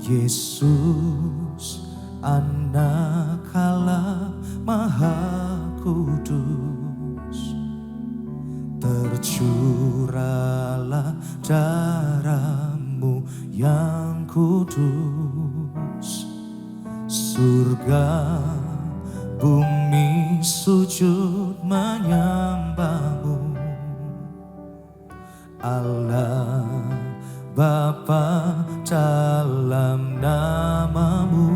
Yesus, Anak Allah Maha Kudus, tercurahlah darah-Mu yang kudus. Surga bumi sujud menyembah-Mu, Allah Bapa dalam nama-Mu.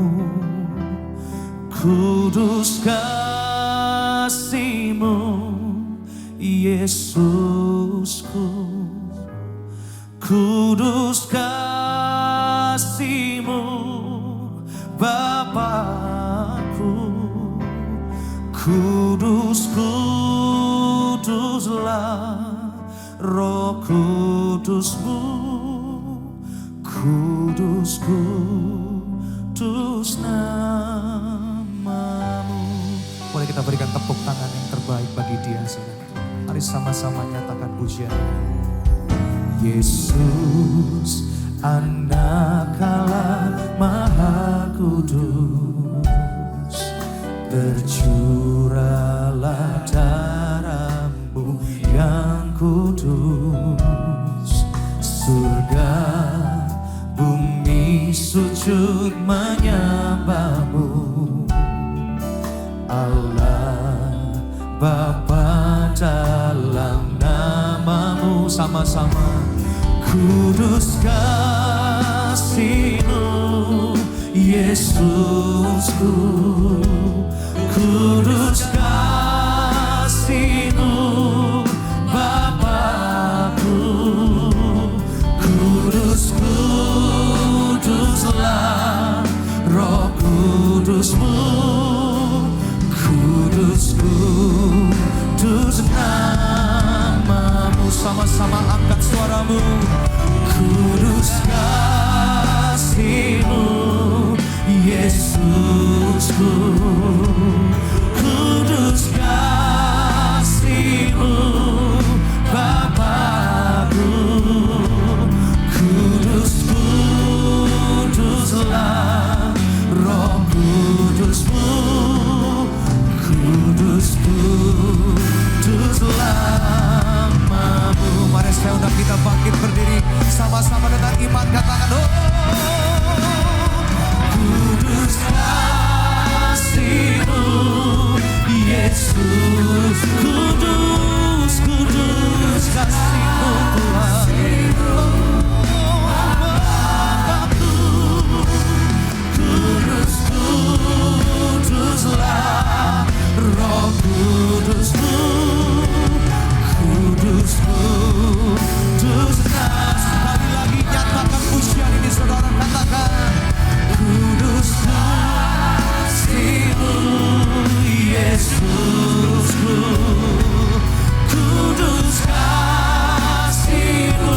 Kudus kasih-Mu Yesusku, kudus kasih-Mu Bapakku. Kudus, kuduslah Roh Kudus-Mu, kudus, kudus nama-Mu. Boleh kita berikan tepuk tangan yang terbaik bagi Dia, saudara. Mari sama-sama nyatakan pujian. Yesus, Anak Allah Maha Kudus, tercurahlah darah-Mu yang kudus. Surga bumi sujud menyembah-Mu, Allah Bapa dalam nama-Mu. Sama-sama. Kudus kasih-Mu Yesusku, kudus kasih-Mu Bapakku. Kudus, kuduslah Roh Kudus-Mu, kudus, kudus nama-Mu. Sama-sama angkat suaramu. Kudus kasih-Mu Yesusku, kudus kasih-Mu Bapakku. Kudus, kuduslah Roh Kudus-Mu, kudus, kuduslah nama-Mu. Mari saya undang kita bangkit berdiri sama-sama dengan iman, katakan oh. Kudus kasih-Mu Yesus, kudus, kudus kasih-Mu Tuhan. Kudus, kuduslah Roh Kudus-Mu, kudus, kudus. Sekali lagi nyatakan pujian ini, saudara, katakan kudus kasih-Mu Yesusku, kudus kasih-Mu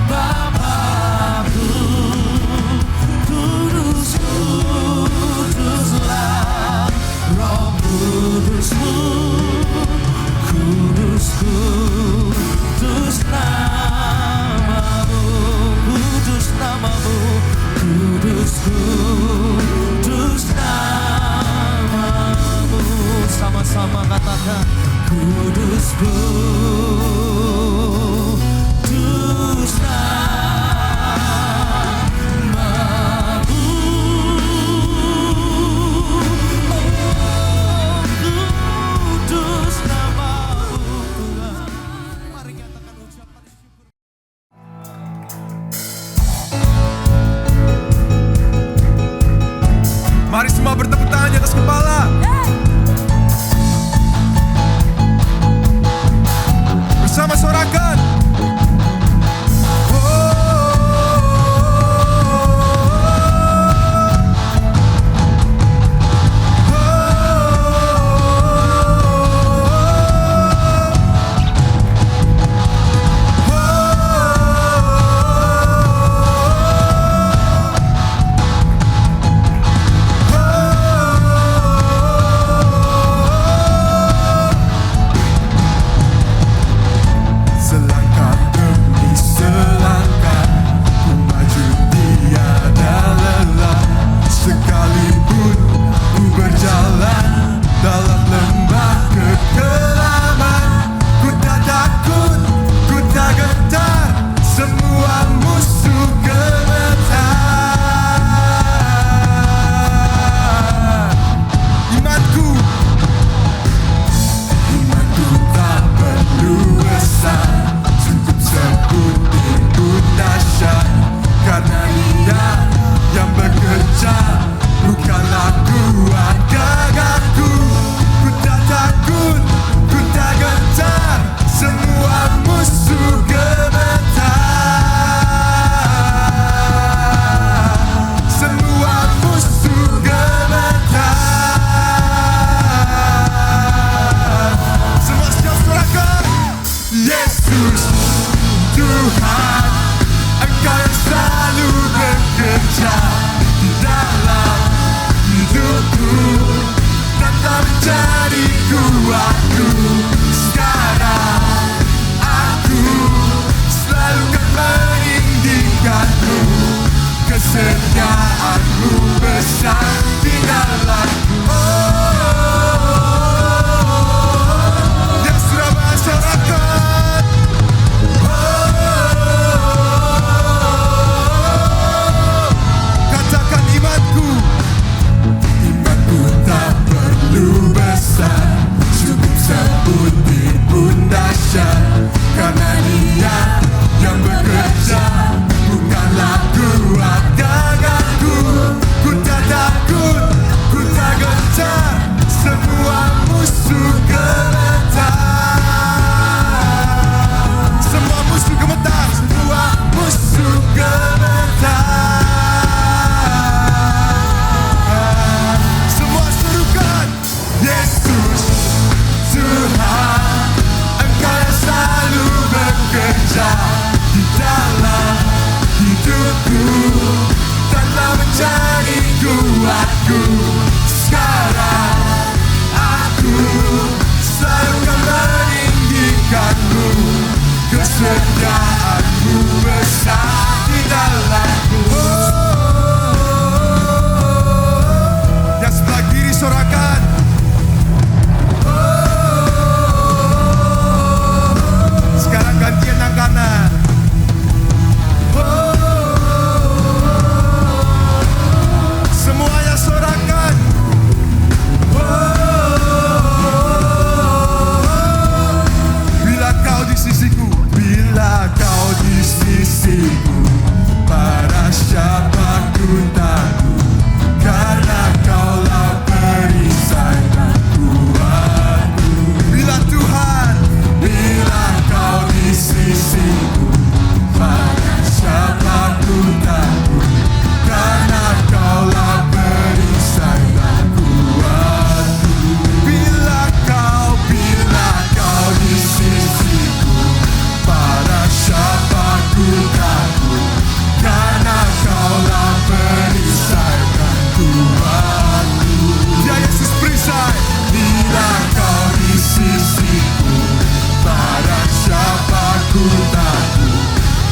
Bapakku. Kudus, kuduslah Roh Kudus-Mu, kudus, kudus nama-Mu, kudus nama-Mu, kudus, kudus nama-Mu. Sama-sama katakan kudus, kudus nama-Mu. Oh, kudus nama-Mu Tuhan. Mari nyatakan ucapan syukur. Mari semua bertepuk tangan di atas kepala. Bersama sorakan. Yesus, Tuhan, Engkau yang selalu bekerja di dalam hidupku dan telah menjadi kuatku. Sekarang aku selalu akan meninggikanmu, kesetiaanmu besar di dalamku. Yang sudah bersorakan, katakan imanku. Imanku tak perlu besar, cukup sebutir pun dahsyat, karena Dia yang bekerja, bukanlah kuat gagahku. Ku tak takut, ku tak gentar, semua musuh gemetar. Semua musuh gemetar, semua musuh gemetar. Semua serukan, Yesus, Tuhan, Engkau yang selalu bekerja di dalam hidupku dan telah menjadi kuatku. Sekarang aku selalu akan meninggikanmu, kesetiaanmu besar di dalamku. Yang sebelah kiri sorakan. Sekarang gantian yang kanan. Semuanya sorakan. Bila kau di sisiku, bila kau di sisiku, pada siapa ku takut, karena Kaulah perisai dan kuatku. Bila Tuhan, bila kau di sisiku, pada siapa ku takut, karena Kaulah perisai dan kuatku. Bila kau di sisiku, pada siapa ku takut, karena Kaulah perisai dan kuatku. Ya Yesus perisai. Bila kau di sisiku, pada siapa ku takut,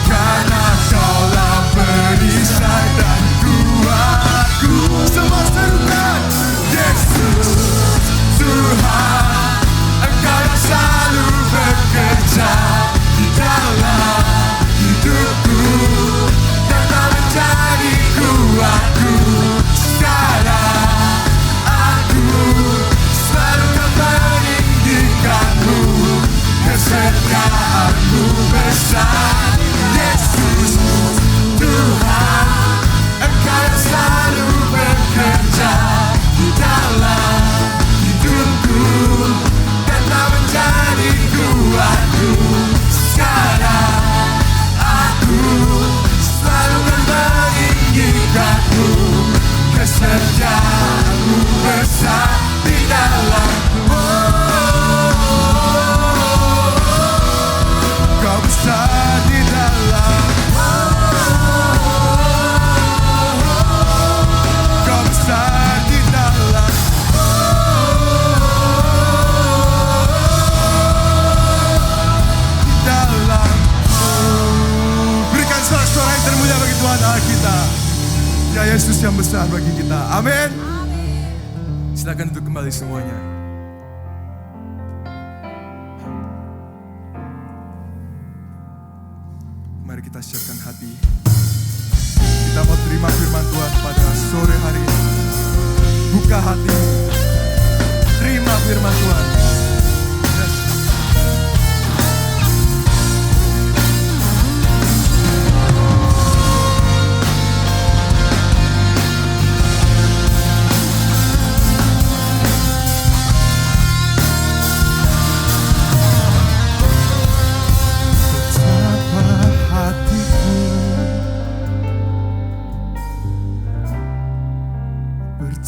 karena Kaulah perisai dan kuatku. Semua serukan, Yesus, Tuhan, Engkau yang selalu bekerja di dalam hidupku dan telah menjadi kuatku. Sekarang aku selalu akan meninggikanmu, kesetiaanmu besar. Yesus, Tuhan, Engkau yang selalu bekerja di dalam hidupku dan telah menjadi kuatku. Sekarang aku selalu akan meninggikanmu, kesetiaanmu besar di dalamku. Kau besar di dalamku. Kau besar di dalamku. Di dalamku. Berikan sorak-sorai yang termulia bagi Tuhan Allah kita. Ya Yesus yang besar bagi kita. Amin. Silakan duduk kembali semuanya. Mari kita siapkan hati. Kita mau terima firman Tuhan pada sore hari ini. Buka hati, terima firman Tuhan. Yes.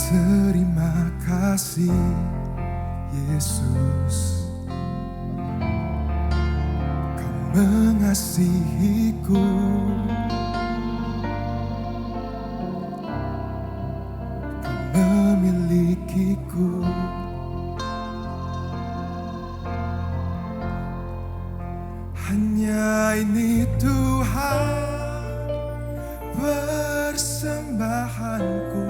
Terima kasih Yesus. mengasihiku, Kau memilikiku. Hanya ini Tuhan persembahanku,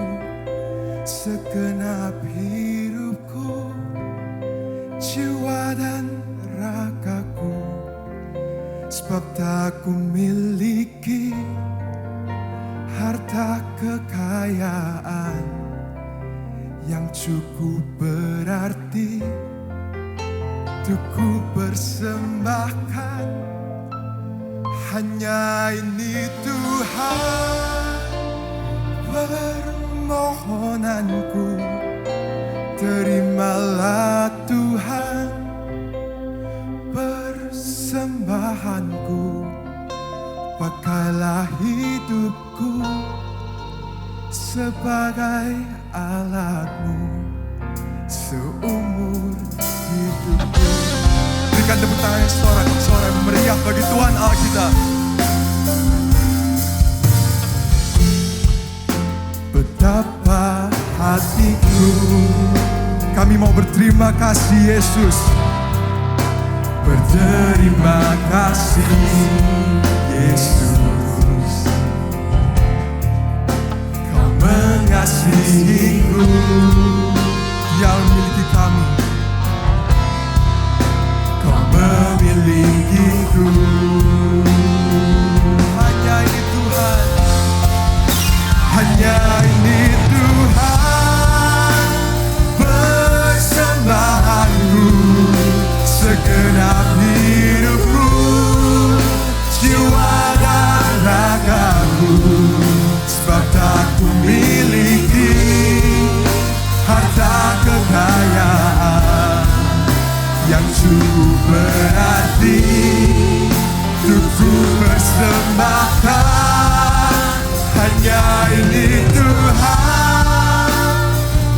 segenap hidupku, jiwa dan ragaku. Sebab tak ku miliki harta kekayaan yang cukup berarti untuk ku persembahkan. Hanya ini Tuhan permohonanku, terimalah Tuhan persembahanku. Pakailah hidupku sebagai alatmu seumur hidupku. Berikan tepuk tangan yang sorak-sorai meriah bagi Tuhan Allah kita. Betapa hatiku, kami mau berterima kasih Yesus. Berterima kasih Yesus, Kau mengasihiku, Yang memiliki kami, Kau memilikiku. Hanya ini Tuhan, hanya ini Tuhan persembahanku, segenap hidupku, jiwa dan ragaku. Sebab tak ku miliki harta kekayaan yang cukup berarti untuk ku persembahkan. Hanya ini Tuhan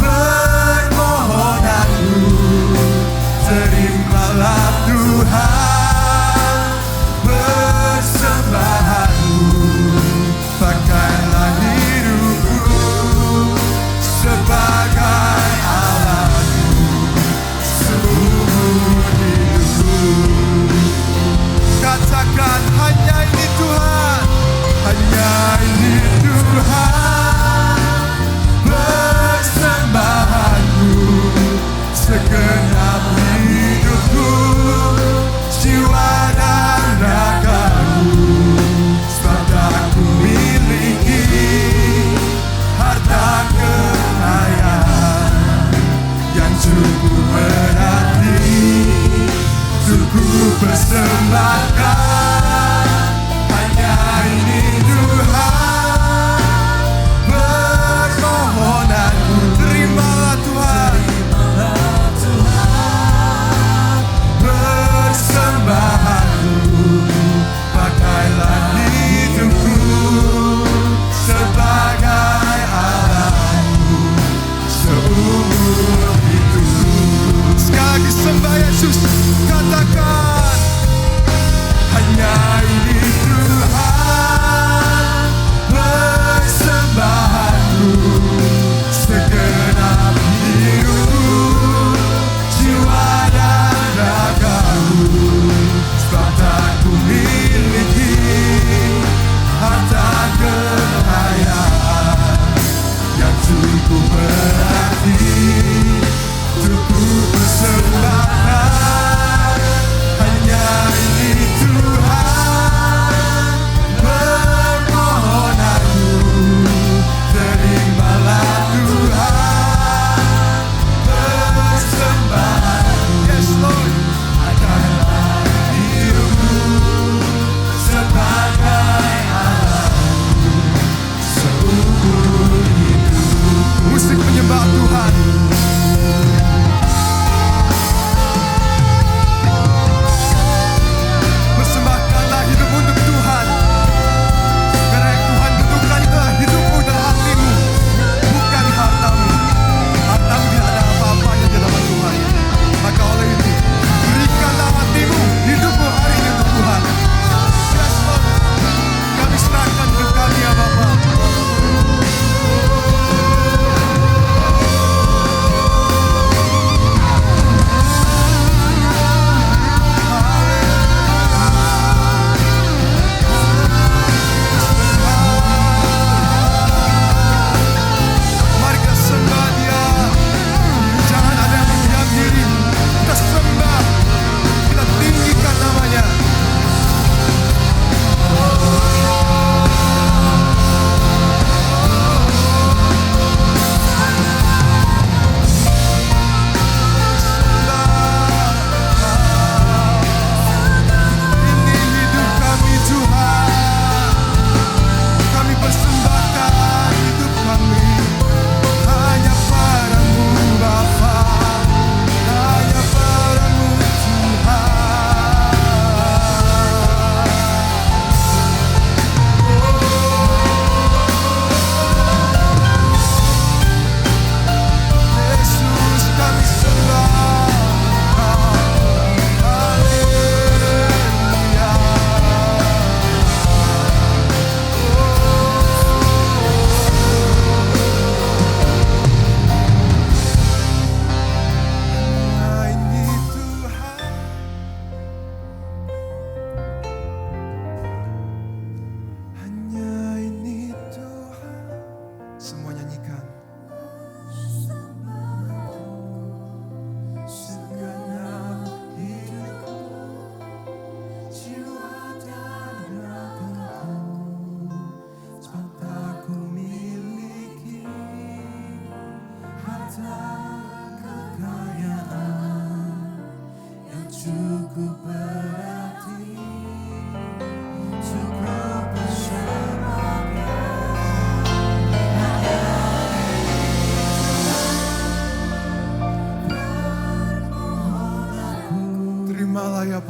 permohonanku, terimalah Tuhan persembahanku. Pakailah hidupku sebagai alatmu seumur hidupku. Katakan hanya ini Tuhan, hanya ini Tuhan persembahanku, segenap hidupku, jiwa dan ragaku. Sebab tak ku miliki harta kekayaan yang cukup berarti untuk ku persembahkan. Hanya ini Tuhan permohonanku, terimalah Tuhan persembahanku. Pakailah hidupku sebagai alatmu seumur hidupku. Sekali lagi sembah Yesus, katakan hanya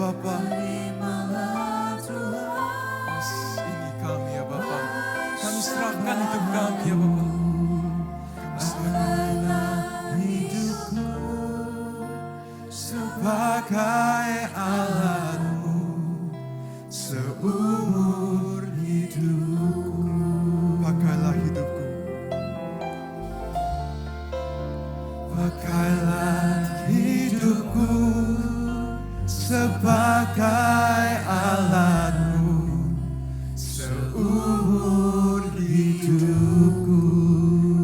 Bapa. Yes, ini kami ya Bapa. Kami serahkan hidup kami ya Bapa. Kami serahkan hidupku sebagai alatmu seumur hidupku. Pakailah hidupku. Pakailah hidupku sebagai alatmu seumur hidupku.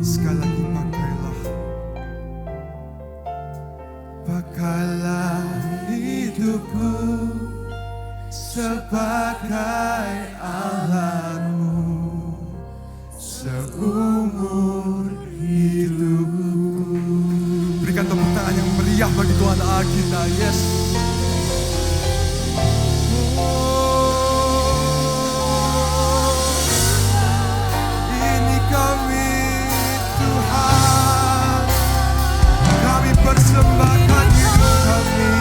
Sekali lagi pakailah. Pakailah hidupku sebagai alatmu seumur hidupku. Berikan tepuk tangan yang meriah bagi Tuhan Allah kita. Yes. Ini kami Tuhan, kami persembahkan hidup kami.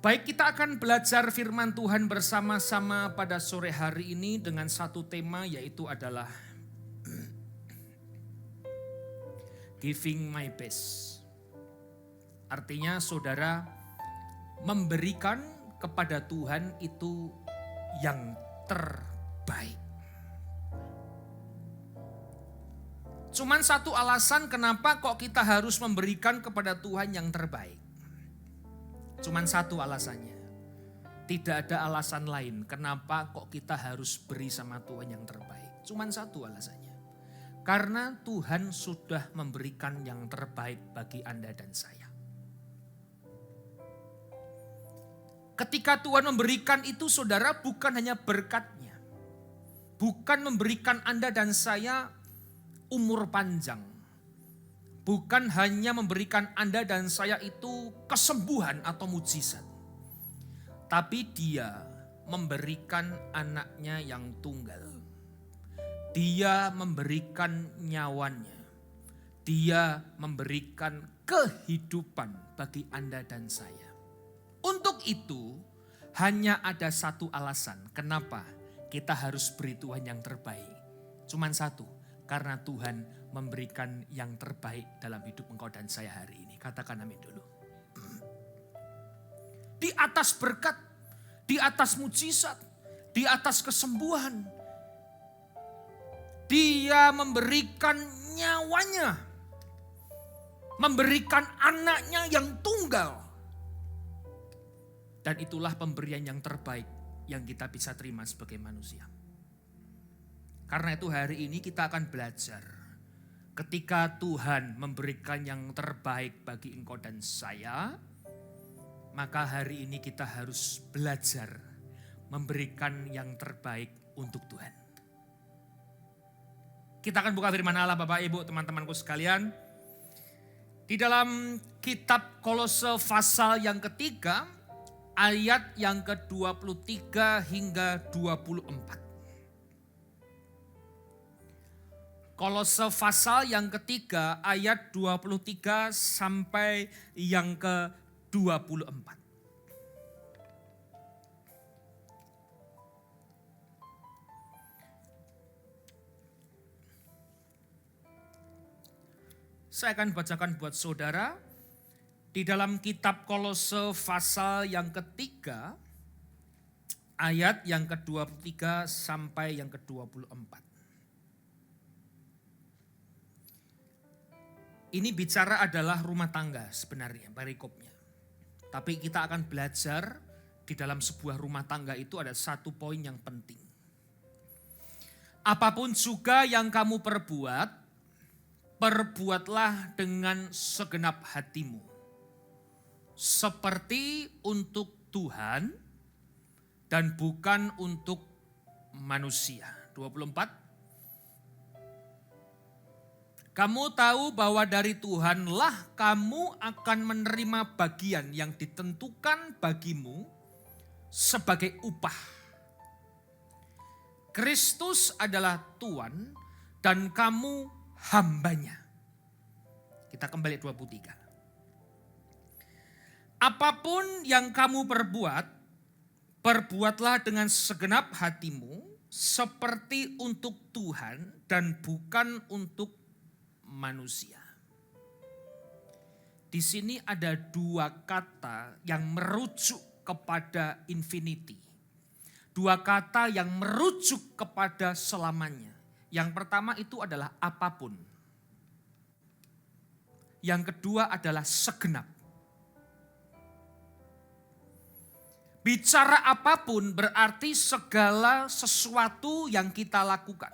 Baik, kita akan belajar firman Tuhan bersama-sama pada sore hari ini dengan satu tema, yaitu adalah giving my best. Artinya saudara memberikan kepada Tuhan itu yang terbaik. Cuman satu alasan kenapa kok kita harus memberikan kepada Tuhan yang terbaik. Cuman satu alasannya. Tidak ada alasan lain kenapa kok kita harus beri sama Tuhan yang terbaik. Cuman satu alasannya. Karena Tuhan sudah memberikan yang terbaik bagi Anda dan saya. Ketika Tuhan memberikan itu, saudara, bukan hanya berkatnya. Bukan memberikan Anda dan saya umur panjang. Bukan hanya memberikan Anda dan saya itu kesembuhan atau mujizat. Tapi Dia memberikan anaknya yang tunggal. Dia memberikan nyawanya. Dia memberikan kehidupan bagi Anda dan saya. Untuk itu hanya ada satu alasan kenapa kita harus beri Tuhan yang terbaik. Cuman satu, karena Tuhan memberikan yang terbaik dalam hidup engkau dan saya hari ini. Katakan amin dulu. Di atas berkat, di atas mujizat, di atas kesembuhan, Dia memberikan nyawanya, memberikan anaknya yang tunggal. Dan itulah pemberian yang terbaik yang kita bisa terima sebagai manusia. Karena itu hari ini kita akan belajar. Ketika Tuhan memberikan yang terbaik bagi engkau dan saya, maka hari ini kita harus belajar memberikan yang terbaik untuk Tuhan. Kita akan buka firman Allah, Bapak Ibu, teman-temanku sekalian. Di dalam kitab Kolose pasal yang ketiga, ayat yang ke-23 hingga 24. Kolose pasal yang ketiga ayat 23 sampai yang ke-24. Saya akan bacakan buat saudara Di dalam kitab Kolose pasal yang ketiga, ayat yang ke-23 sampai yang ke-24. Ini bicara adalah rumah tangga sebenarnya, perikopnya. Tapi kita akan belajar di dalam sebuah rumah tangga itu ada satu poin yang penting. Apapun juga yang kamu perbuat, perbuatlah dengan segenap hatimu. Seperti untuk Tuhan dan bukan untuk manusia. 24. Kamu tahu bahwa dari Tuhanlah kamu akan menerima bagian yang ditentukan bagimu sebagai upah. Kristus adalah Tuhan dan kamu hambanya. Kita kembali 23. Apapun yang kamu perbuat, perbuatlah dengan segenap hatimu seperti untuk Tuhan dan bukan untuk manusia. Di sini ada dua kata yang merujuk kepada infinity. Dua kata yang merujuk kepada selamanya. Yang pertama itu adalah apapun. Yang kedua adalah segenap. Bicara apapun berarti segala sesuatu yang kita lakukan.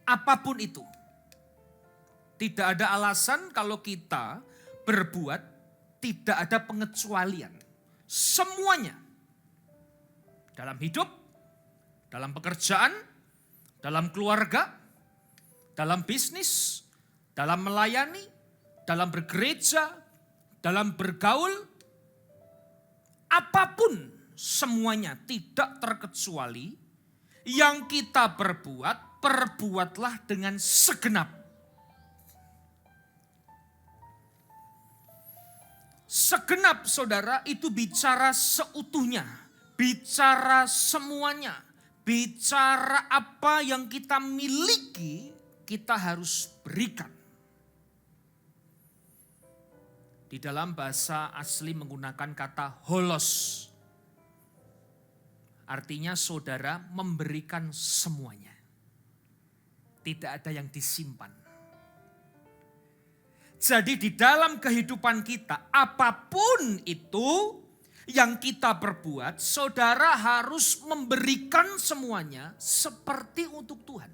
Apapun itu. Tidak ada alasan kalau kita berbuat, tidak ada pengecualian. Semuanya. Dalam hidup, dalam pekerjaan, dalam keluarga, dalam bisnis, dalam melayani, dalam bergereja, dalam bergaul. Apapun semuanya tidak terkecuali yang kita perbuat, perbuatlah dengan segenap. Segenap saudara itu bicara seutuhnya, bicara semuanya, bicara apa yang kita miliki kita harus berikan. Di dalam bahasa asli menggunakan kata holos. Artinya saudara memberikan semuanya. Tidak ada yang disimpan. Jadi di dalam kehidupan kita, apapun itu yang kita perbuat, saudara harus memberikan semuanya seperti untuk Tuhan.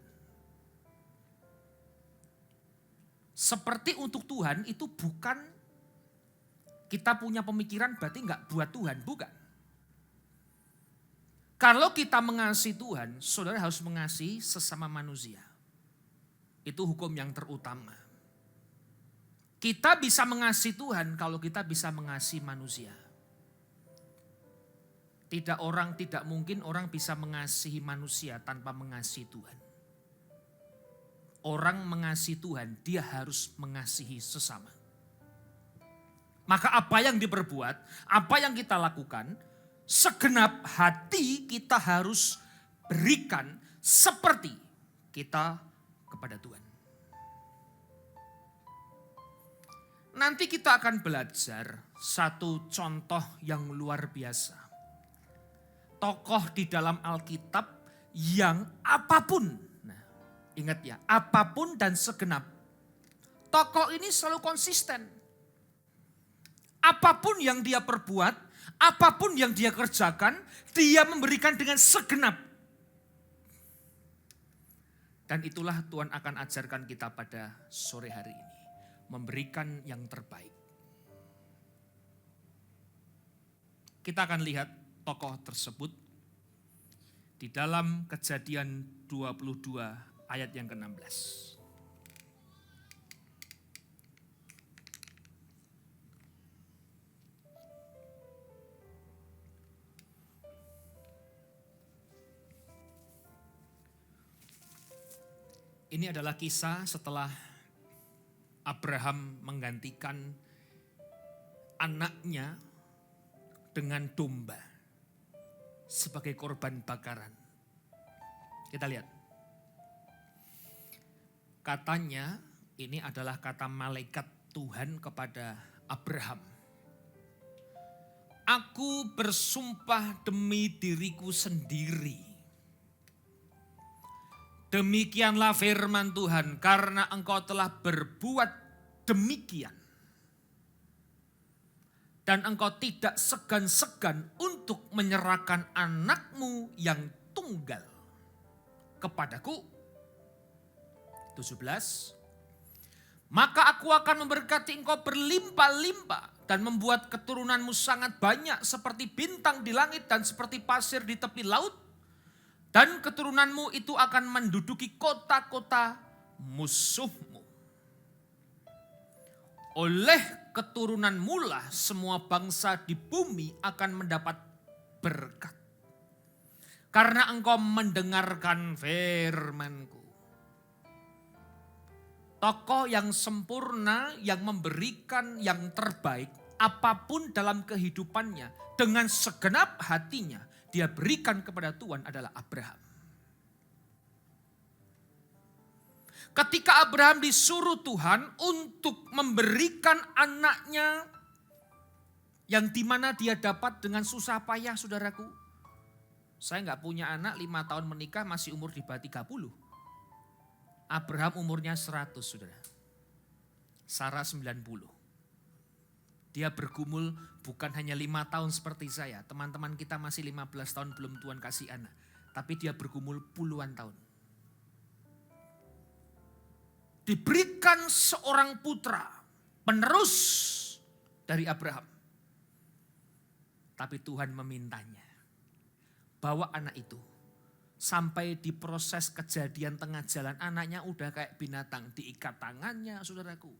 Seperti untuk Tuhan itu bukan kita punya pemikiran berarti enggak buat Tuhan, bukan. Kalau kita mengasihi Tuhan, saudara harus mengasihi sesama manusia. Itu hukum yang terutama. Kita bisa mengasihi Tuhan kalau kita bisa mengasihi manusia. Tidak mungkin orang bisa mengasihi manusia tanpa mengasihi Tuhan. Orang mengasihi Tuhan, dia harus mengasihi sesama. Maka apa yang diperbuat, apa yang kita lakukan, segenap hati kita harus berikan seperti kita kepada Tuhan. Nanti kita akan belajar satu contoh yang luar biasa. Tokoh di dalam Alkitab yang apapun, nah, ingat ya, apapun dan segenap. Tokoh ini selalu konsisten. Apapun yang dia perbuat, apapun yang dia kerjakan, dia memberikan dengan segenap. Dan itulah Tuhan akan ajarkan kita pada sore hari ini. Memberikan yang terbaik. Kita akan lihat tokoh tersebut di dalam Kejadian 22 ayat yang ke-16. Ini adalah kisah setelah Abraham menggantikan anaknya dengan domba sebagai korban bakaran. Kita lihat. Katanya ini adalah kata malaikat Tuhan kepada Abraham, "Aku bersumpah demi diriku sendiri. Demikianlah firman Tuhan, karena engkau telah berbuat demikian. Dan engkau tidak segan-segan untuk menyerahkan anakmu yang tunggal kepadaku." 17. "Maka aku akan memberkati engkau berlimpah-limpah dan membuat keturunanmu sangat banyak seperti bintang di langit dan seperti pasir di tepi laut. Dan keturunanmu itu akan menduduki kota-kota musuhmu. Oleh keturunanmu lah semua bangsa di bumi akan mendapat berkat. Karena engkau mendengarkan firman-Ku." Tokoh yang sempurna, yang memberikan yang terbaik, apapun dalam kehidupannya, dengan segenap hatinya, dia berikan kepada Tuhan adalah Abraham. Ketika Abraham disuruh Tuhan untuk memberikan anaknya, yang dimana dia dapat dengan susah payah, saudaraku. Saya nggak punya anak, 5 tahun menikah, masih umur di bawah 30. Abraham umurnya 100, saudara. Sarah 90. Dia bergumul bukan hanya 5 tahun seperti saya. Teman-teman kita masih 15 tahun belum Tuhan kasih anak. Tapi dia bergumul puluhan tahun. Diberikan seorang putra, penerus dari Abraham. Tapi Tuhan memintanya bahwa anak itu sampai di proses kejadian tengah jalan, anaknya udah kayak binatang, diikat tangannya, saudaraku.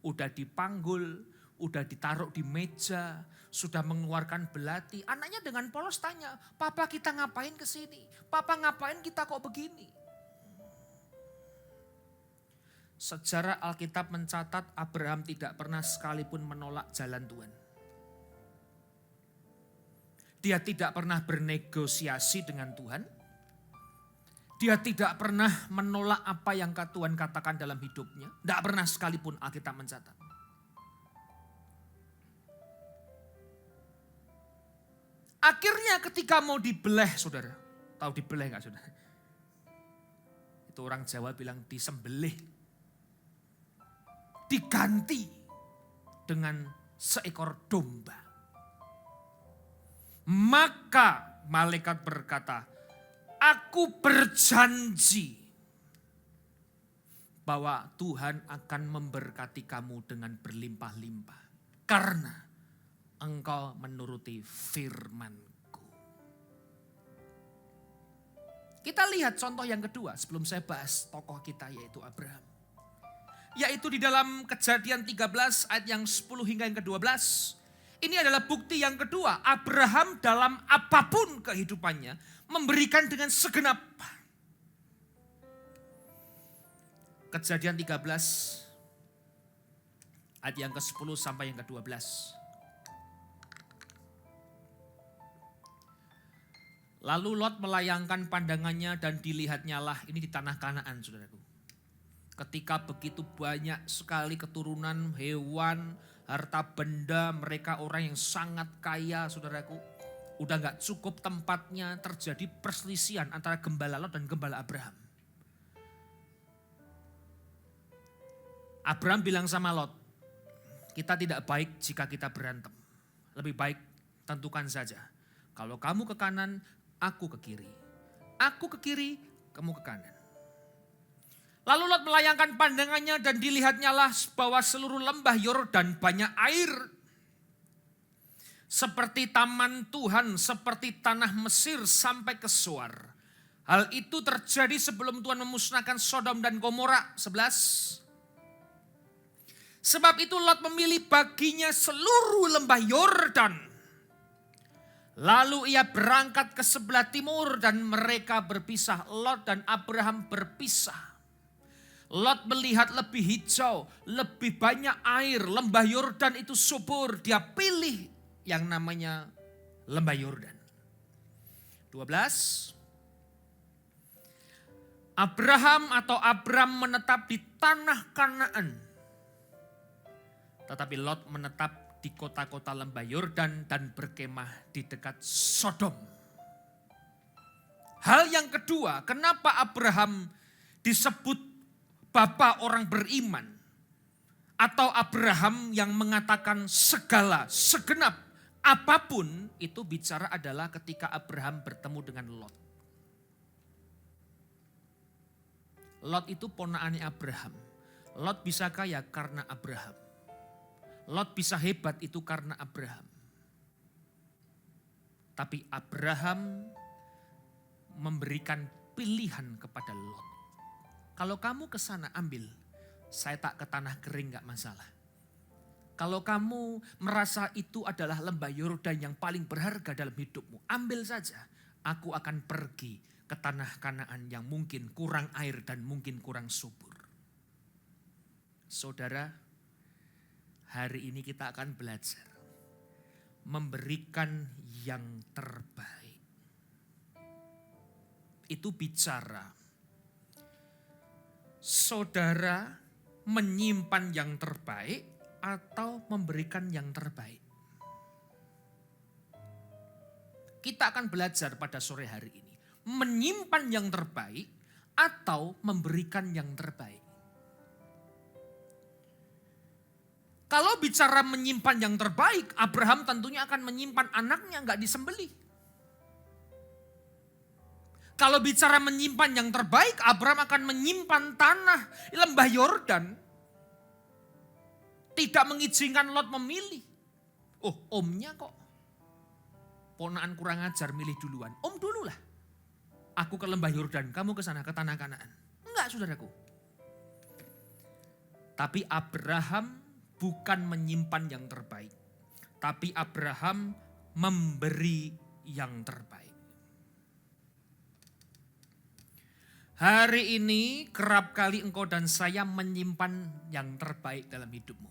Udah dipanggul, udah ditaruh di meja, sudah mengeluarkan belati. Anaknya dengan polos tanya, "Papa, kita ngapain kesini? Papa, ngapain kita kok begini?" Sejarah Alkitab mencatat Abraham tidak pernah sekalipun menolak jalan Tuhan. Dia tidak pernah bernegosiasi dengan Tuhan. Dia tidak pernah menolak apa yang Tuhan katakan dalam hidupnya. Tidak pernah sekalipun Alkitab mencatat. Akhirnya ketika mau dibeleh, saudara. Tahu dibeleh gak, saudara? Itu orang Jawa bilang disembelih. Diganti dengan seekor domba. Maka malaikat berkata, "Aku berjanji bahwa Tuhan akan memberkati kamu dengan berlimpah-limpah. Karena engkau menuruti firman-Ku." Kita lihat contoh yang kedua sebelum saya bahas tokoh kita yaitu Abraham. Yaitu di dalam Kejadian 13 ayat yang 10 hingga yang ke-12. Ini adalah bukti yang kedua. Abraham dalam apapun kehidupannya memberikan dengan segenap. Kejadian 13 ayat yang ke-10 sampai yang ke-12. Lalu Lot melayangkan pandangannya dan dilihatnya lah, ini di tanah Kanaan, saudaraku. Ketika begitu banyak sekali keturunan hewan, harta benda, mereka orang yang sangat kaya, saudaraku. Udah gak cukup tempatnya, terjadi perselisihan antara gembala Lot dan gembala Abraham. Abraham bilang sama Lot, "Kita tidak baik jika kita berantem. Lebih baik tentukan saja. Kalau kamu ke kanan, aku ke kiri. Aku ke kiri, kamu ke kanan." Lalu Lot melayangkan pandangannya dan dilihatnya lah bahwa seluruh lembah Yordan banyak air. Seperti taman Tuhan, seperti tanah Mesir sampai ke Zoar. Hal itu terjadi sebelum Tuhan memusnahkan Sodom dan Gomora. 11. Sebab itu Lot memilih baginya seluruh lembah Yordan. Lalu ia berangkat ke sebelah timur dan mereka berpisah. Lot dan Abraham berpisah. Lot melihat lebih hijau, lebih banyak air. Lembah Yordan itu subur. Dia pilih yang namanya lembah Yordan. 12. Abraham atau Abram menetap di tanah Kanaan. Tetapi Lot menetap di kota-kota lembah Yordan dan berkemah di dekat Sodom. Hal yang kedua, kenapa Abraham disebut bapa orang beriman? Atau Abraham yang mengatakan segala, segenap, apapun, itu bicara adalah ketika Abraham bertemu dengan Lot. Lot itu ponakannya Abraham. Lot bisa kaya karena Abraham. Lot bisa hebat itu karena Abraham. Tapi Abraham memberikan pilihan kepada Lot. Kalau kamu ke sana ambil, saya tak ke tanah kering gak masalah. Kalau kamu merasa itu adalah lembah Yordan yang paling berharga dalam hidupmu, ambil saja. Aku akan pergi ke tanah Kanaan yang mungkin kurang air dan mungkin kurang subur. Saudara, hari ini kita akan belajar memberikan yang terbaik. Itu bicara saudara menyimpan yang terbaik atau memberikan yang terbaik. Kita akan belajar pada sore hari ini. Menyimpan yang terbaik atau memberikan yang terbaik. Kalau bicara menyimpan yang terbaik, Abraham tentunya akan menyimpan anaknya nggak disembelih. Kalau bicara menyimpan yang terbaik, Abraham akan menyimpan tanah lembah Yordan. Tidak mengizinkan Lot memilih. Oh, omnya kok. Ponakan kurang ajar milih duluan. Om dululah. Aku ke lembah Yordan, kamu ke sana ke tanah Kanaan. Enggak, saudaraku. Tapi Abraham bukan menyimpan yang terbaik. Tapi Abraham memberi yang terbaik. Hari ini kerap kali engkau dan saya menyimpan yang terbaik dalam hidupmu.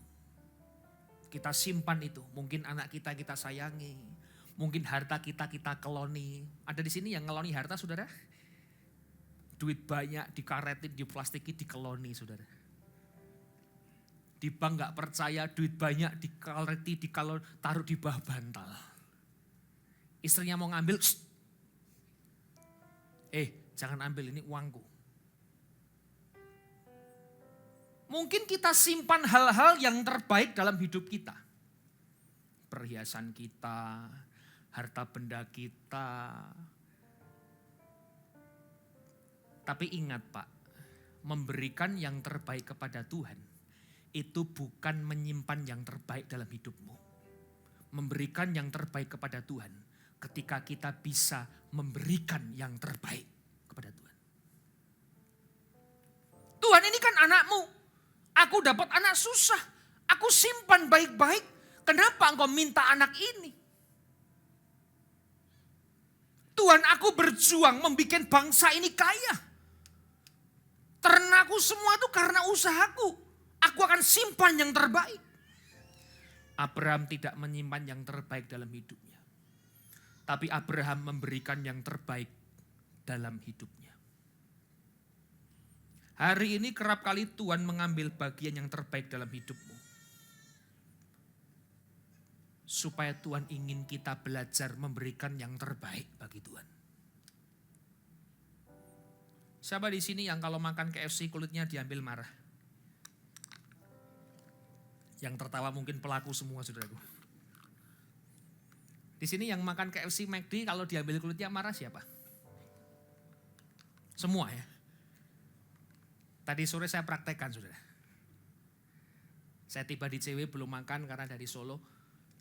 Kita simpan itu. Mungkin anak kita sayangi. Mungkin harta kita keloni. Ada di sini yang ngeloni harta, saudara? Duit banyak dikaretin, diplastiki, dikeloni, saudara. Di bank gak percaya, duit banyak dikareti, taruh di bawah bantal. Istrinya mau ngambil, jangan ambil, ini uangku. Mungkin kita simpan hal-hal yang terbaik dalam hidup kita. Perhiasan kita, harta benda kita. Tapi ingat Pak, memberikan yang terbaik kepada Tuhan itu bukan menyimpan yang terbaik dalam hidupmu. Memberikan yang terbaik kepada Tuhan ketika kita bisa memberikan yang terbaik kepada Tuhan. Tuhan, ini kan anakmu. Aku dapat anak susah. Aku simpan baik-baik. Kenapa engkau minta anak ini? Tuhan, aku berjuang membuat bangsa ini kaya. Ternaku semua itu karena usahaku. Aku akan simpan yang terbaik. Abraham tidak menyimpan yang terbaik dalam hidupnya. Tapi Abraham memberikan yang terbaik dalam hidupnya. Hari ini kerap kali Tuhan mengambil bagian yang terbaik dalam hidupmu. Supaya Tuhan ingin kita belajar memberikan yang terbaik bagi Tuhan. Siapa di sini yang kalau makan KFC kulitnya diambil marah? Yang tertawa mungkin pelaku semua, saudaraku. Di sini yang makan KFC McD kalau diambil kulitnya marah siapa? Semua ya. Tadi sore saya praktekkan, saudara. Saya tiba di CW belum makan karena dari Solo.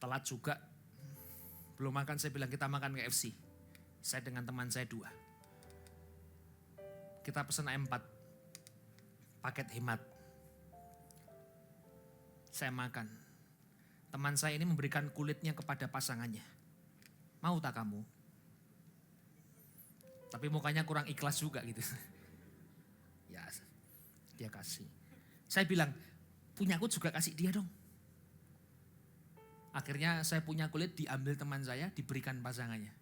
Telat juga. Belum makan, saya bilang kita makan KFC. Saya dengan teman saya 2. Kita pesan A4. Paket hemat. Saya makan. Teman saya ini memberikan kulitnya kepada pasangannya. Mau tak kamu? Tapi mukanya kurang ikhlas juga gitu. Ya, dia kasih. Saya bilang, punya aku juga kasih dia dong. Akhirnya saya punya kulit diambil teman saya, diberikan pasangannya.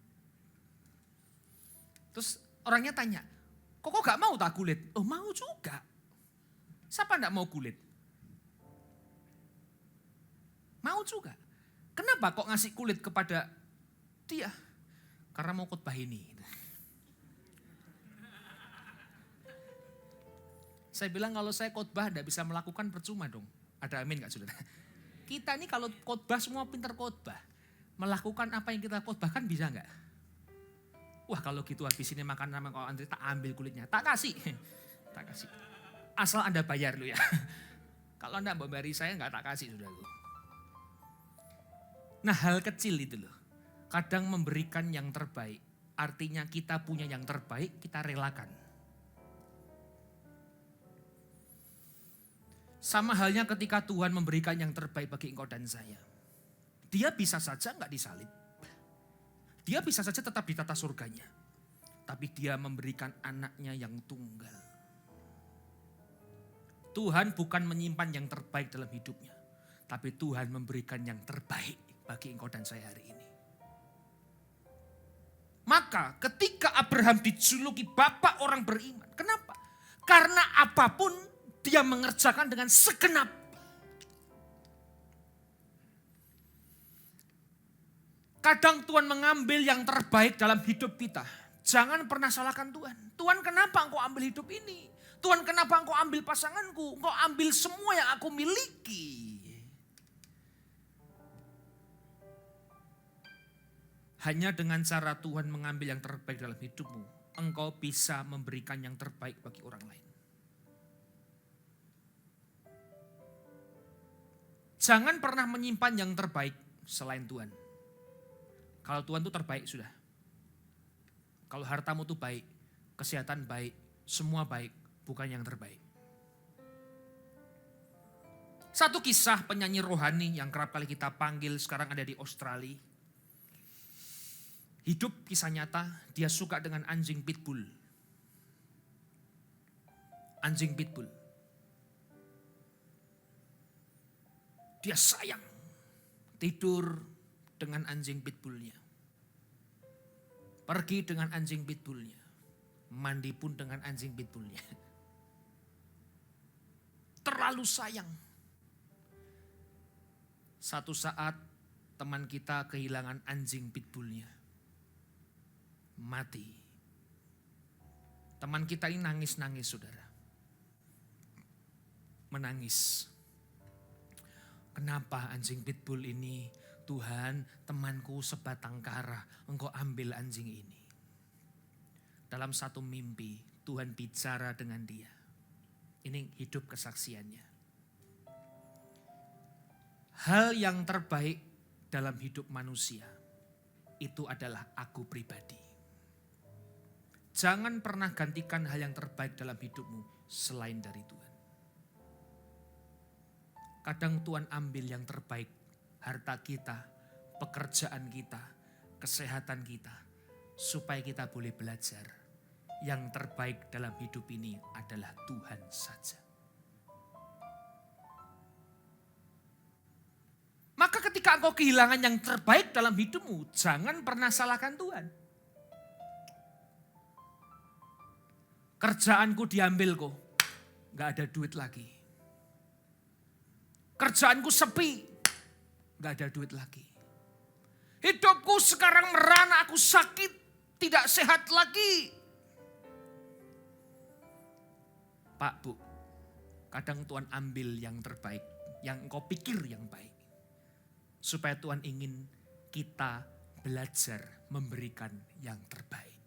Terus orangnya tanya, kok gak mau tak kulit? Oh mau juga. Siapa gak mau kulit? Mau juga. Kenapa kok ngasih kulit kepada dia? Karena mau khotbah ini. Saya bilang kalau saya khotbah tidak bisa melakukan percuma dong. Ada amin gak saudara? Kita ini kalau khotbah semua pintar khotbah. Melakukan apa yang kita khotbahkan bisa gak? Wah kalau gitu habis ini makan sama kau Andri tak ambil kulitnya. Tak kasih. Tak kasih. Asal Anda bayar lu ya. Kalau Anda memberi saya gak tak kasih saudara. Nah hal kecil itu loh. Kadang memberikan yang terbaik. Artinya kita punya yang terbaik kita relakan. Sama halnya ketika Tuhan memberikan yang terbaik bagi engkau dan saya. Dia bisa saja enggak disalib. Dia bisa saja tetap di tata surganya. Tapi dia memberikan anaknya yang tunggal. Tuhan bukan menyimpan yang terbaik dalam hidupnya. Tapi Tuhan memberikan yang terbaik bagi engkau dan saya hari ini. Maka ketika Abraham dijuluki bapak orang beriman. Kenapa? Karena apapun dia mengerjakan dengan segenap. Kadang Tuhan mengambil yang terbaik dalam hidup kita. Jangan pernah salahkan Tuhan. Tuhan kenapa engkau ambil hidup ini? Tuhan kenapa engkau ambil pasanganku? Engkau ambil semua yang aku miliki. Hanya dengan cara Tuhan mengambil yang terbaik dalam hidupmu. Engkau bisa memberikan yang terbaik bagi orang lain. Jangan pernah menyimpan yang terbaik selain Tuhan. Kalau Tuhan itu terbaik sudah. Kalau hartamu itu baik, kesehatan baik, semua baik, bukan yang terbaik. Satu kisah penyanyi rohani yang kerap kali kita panggil sekarang ada di Australia. Hidup kisah nyata, dia suka dengan anjing pitbull. Anjing pitbull. Dia sayang tidur dengan anjing pitbullnya. Pergi dengan anjing pitbullnya. Mandi pun dengan anjing pitbullnya. Terlalu sayang. Satu saat teman kita kehilangan anjing pitbullnya. Mati. Teman kita ini nangis-nangis saudara. Menangis. Kenapa anjing pitbull ini? Tuhan, temanku sebatang kara, engkau ambil anjing ini. Dalam satu mimpi, Tuhan bicara dengan dia. Ini hidup kesaksiannya. Hal yang terbaik dalam hidup manusia, itu adalah aku pribadi. Jangan pernah gantikan hal yang terbaik dalam hidupmu selain dari Tuhan. Kadang Tuhan ambil yang terbaik, harta kita, pekerjaan kita, kesehatan kita, supaya kita boleh belajar. Yang terbaik dalam hidup ini adalah Tuhan saja. Maka ketika engkau kehilangan yang terbaik dalam hidupmu, jangan pernah salahkan Tuhan. Kerjaanku diambil kok, gak ada duit lagi. Kerjaanku sepi, gak ada duit lagi. Hidupku sekarang merana, aku sakit, tidak sehat lagi. Pak, Bu, kadang Tuhan ambil yang terbaik, yang engkau pikir yang baik. Supaya Tuhan ingin kita belajar memberikan yang terbaik.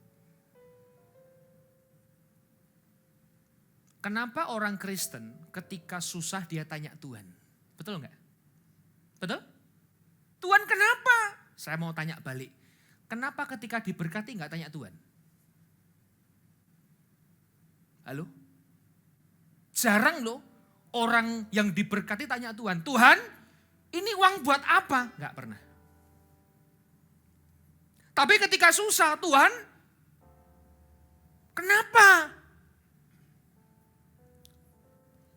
Kenapa orang Kristen ketika susah dia tanya Tuhan? Betul enggak? Betul? Tuhan kenapa? Saya mau tanya balik. Kenapa ketika diberkati enggak tanya Tuhan? Halo? Jarang loh orang yang diberkati tanya Tuhan. Tuhan, ini uang buat apa? Enggak pernah. Tapi ketika susah, Tuhan, kenapa?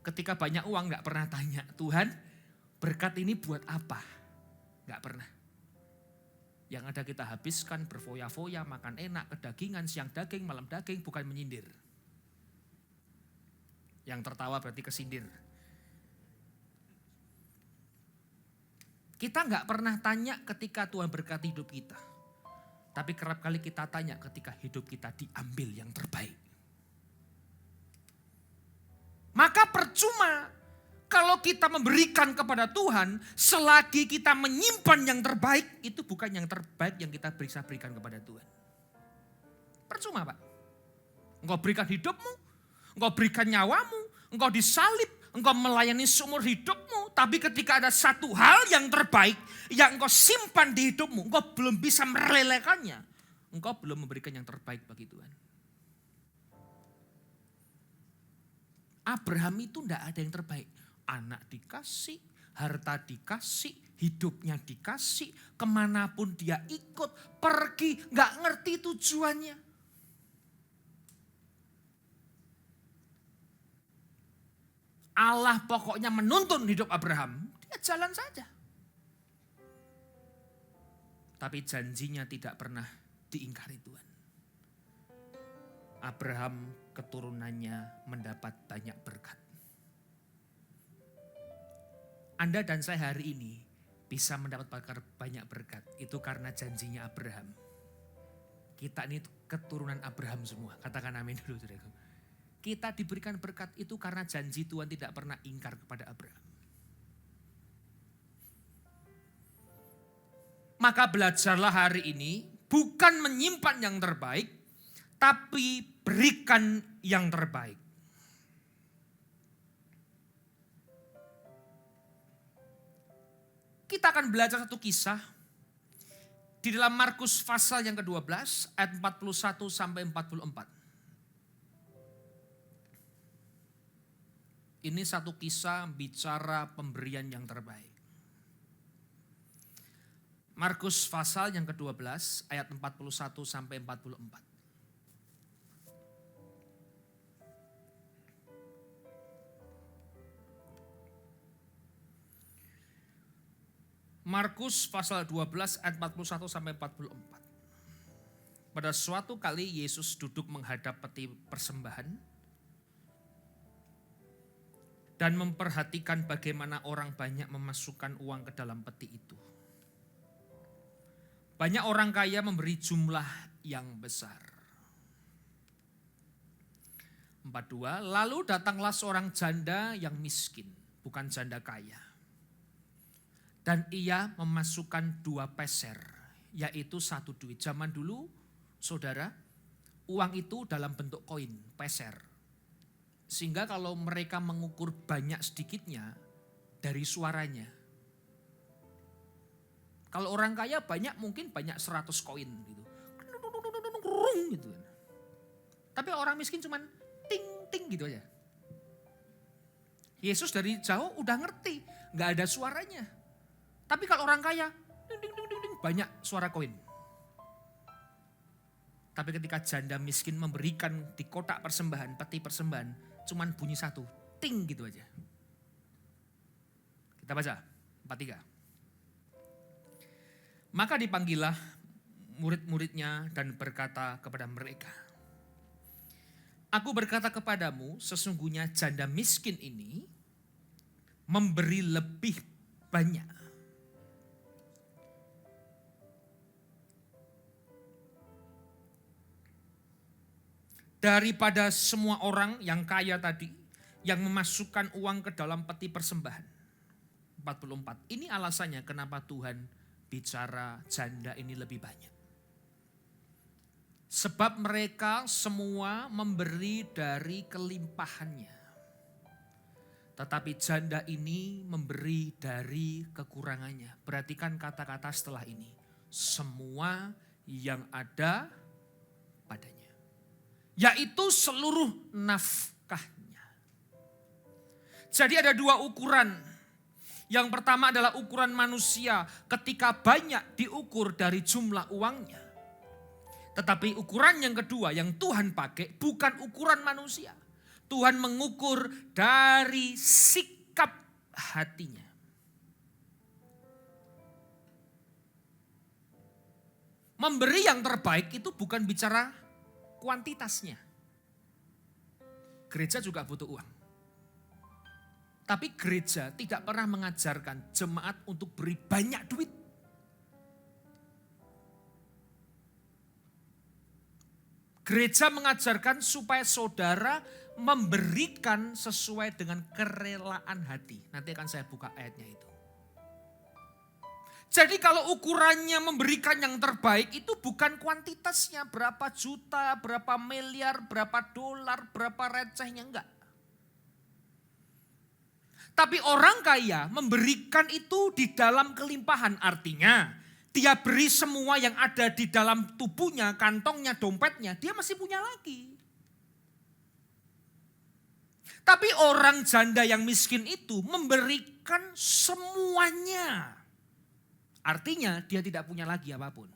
Ketika banyak uang enggak pernah tanya, Tuhan, berkat ini buat apa? Enggak pernah. Yang ada kita habiskan berfoya-foya, makan enak, kedagingan, siang daging, malam daging, bukan menyindir. Yang tertawa berarti kesindir. Kita nggak pernah tanya ketika Tuhan berkati hidup kita. Tapi kerap kali kita tanya ketika hidup kita diambil yang terbaik. Maka percuma kalau kita memberikan kepada Tuhan, selagi kita menyimpan yang terbaik, itu bukan yang terbaik yang kita bisa berikan kepada Tuhan. Percuma Pak. Engkau berikan hidupmu, engkau berikan nyawamu, engkau disalib, engkau melayani seumur hidupmu. Tapi ketika ada satu hal yang terbaik yang engkau simpan di hidupmu, engkau belum bisa merelakannya. Engkau belum memberikan yang terbaik bagi Tuhan. Abraham itu tidak ada yang terbaik. Anak dikasih, harta dikasih, hidupnya dikasih, kemanapun dia ikut, pergi, nggak ngerti tujuannya. Allah pokoknya menuntun hidup Abraham, dia jalan saja. Tapi janjinya tidak pernah diingkari Tuhan. Abraham keturunannya mendapat banyak berkat. Anda dan saya hari ini bisa mendapat banyak berkat. Itu karena janjinya Abraham. Kita ini keturunan Abraham semua. Katakan amin dulu. Saudaraku. Kita diberikan berkat itu karena janji Tuhan tidak pernah ingkar kepada Abraham. Maka belajarlah hari ini bukan menyimpan yang terbaik, tapi berikan yang terbaik. Kita akan belajar satu kisah di dalam Markus pasal yang ke-12 ayat 41 sampai 44. Ini satu kisah bicara pemberian yang terbaik. Markus pasal yang ke-12 ayat 41 sampai 44. Markus pasal 12 ayat 41 sampai 44. Pada suatu kali Yesus duduk menghadap peti persembahan dan memperhatikan bagaimana orang banyak memasukkan uang ke dalam peti itu. Banyak orang kaya memberi jumlah yang besar. 42. Lalu datanglah seorang janda yang miskin, bukan janda kaya. Dan ia memasukkan 2 peser, yaitu 1 duit. Zaman dulu, saudara, uang itu dalam bentuk koin, peser. Sehingga kalau mereka mengukur banyak sedikitnya, dari suaranya. Kalau orang kaya banyak, mungkin banyak 100 koin gitu. Gitu. Tapi orang miskin cuman ting-ting gitu aja. Yesus dari jauh udah ngerti, gak ada suaranya. Tapi kalau orang kaya, ding, ding, ding, ding, banyak suara koin. Tapi ketika janda miskin memberikan di kotak persembahan, peti persembahan, cuman bunyi 1, ting gitu aja. Kita baca, 43. Maka dipanggillah murid-muridnya dan berkata kepada mereka, Aku berkata kepadamu, sesungguhnya janda miskin ini memberi lebih banyak. Daripada semua orang yang kaya tadi, yang memasukkan uang ke dalam peti persembahan. 44. Ini alasannya kenapa Tuhan bicara janda ini lebih banyak. Sebab mereka semua memberi dari kelimpahannya. Tetapi janda ini memberi dari kekurangannya. Perhatikan kata-kata setelah ini. Semua yang ada padanya. Yaitu seluruh nafkahnya. Jadi ada 2 ukuran. Yang pertama adalah ukuran manusia ketika banyak diukur dari jumlah uangnya. Tetapi ukuran yang kedua yang Tuhan pakai bukan ukuran manusia. Tuhan mengukur dari sikap hatinya. Memberi yang terbaik itu bukan bicara kuantitasnya. Gereja juga butuh uang. Tapi gereja tidak pernah mengajarkan jemaat untuk beri banyak duit. Gereja mengajarkan supaya saudara memberikan sesuai dengan kerelaan hati. Nanti akan saya buka ayatnya itu. Jadi kalau ukurannya memberikan yang terbaik itu bukan kuantitasnya. Berapa juta, berapa miliar, berapa dolar, berapa recehnya, enggak. Tapi orang kaya memberikan itu di dalam kelimpahan. Artinya dia beri semua yang ada di dalam tubuhnya, kantongnya, dompetnya. Dia masih punya lagi. Tapi orang janda yang miskin itu memberikan semuanya. Artinya dia tidak punya lagi apapun.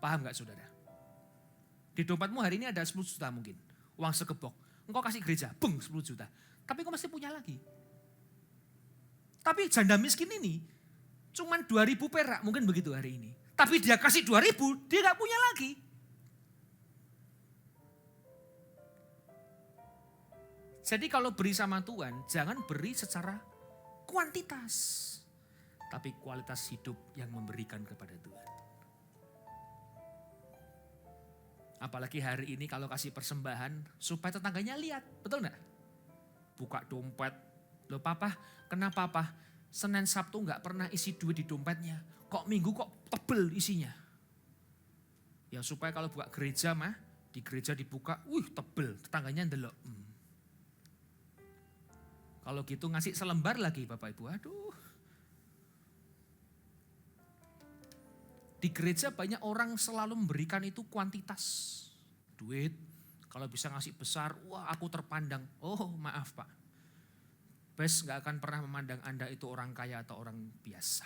Paham gak saudara? Di dompetmu hari ini ada 10 juta mungkin. Uang sekebok. Engkau kasih gereja, beng 10 juta. Tapi engkau masih punya lagi. Tapi janda miskin ini cuman 2.000 perak mungkin begitu hari ini. Tapi dia kasih 2.000, dia gak punya lagi. Jadi kalau beri sama Tuhan, jangan beri secara kuantitas. Tapi kualitas hidup yang memberikan kepada Tuhan. Apalagi hari ini kalau kasih persembahan, supaya tetangganya lihat, betul gak? Buka dompet, loh papa, kenapa papa? Senin Sabtu gak pernah isi duit di dompetnya. Kok minggu kok tebel isinya? Ya supaya kalau buka gereja mah, di gereja dibuka, tebel, tetangganya ndelok. Kalau gitu ngasih selembar lagi Bapak Ibu, aduh. Di gereja banyak orang selalu memberikan itu kuantitas. Duit, kalau bisa ngasih besar, wah aku terpandang. Oh maaf Pak, BES gak akan pernah memandang Anda itu orang kaya atau orang biasa.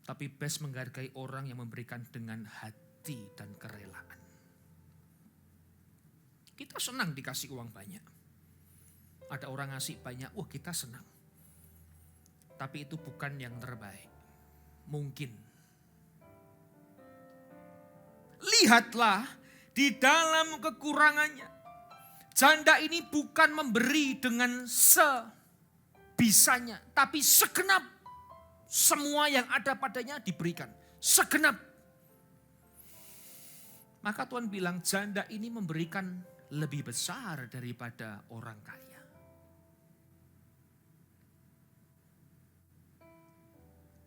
Tapi BES menghargai orang yang memberikan dengan hati dan kerelaan. Kita senang dikasih uang banyak. Ada orang ngasih banyak, wah kita senang. Tapi itu bukan yang terbaik. Mungkin. Lihatlah di dalam kekurangannya. Janda ini bukan memberi dengan sebisanya. Tapi segenap. Semua yang ada padanya diberikan. Segenap. Maka Tuhan bilang janda ini memberikan lebih besar daripada orang kaya.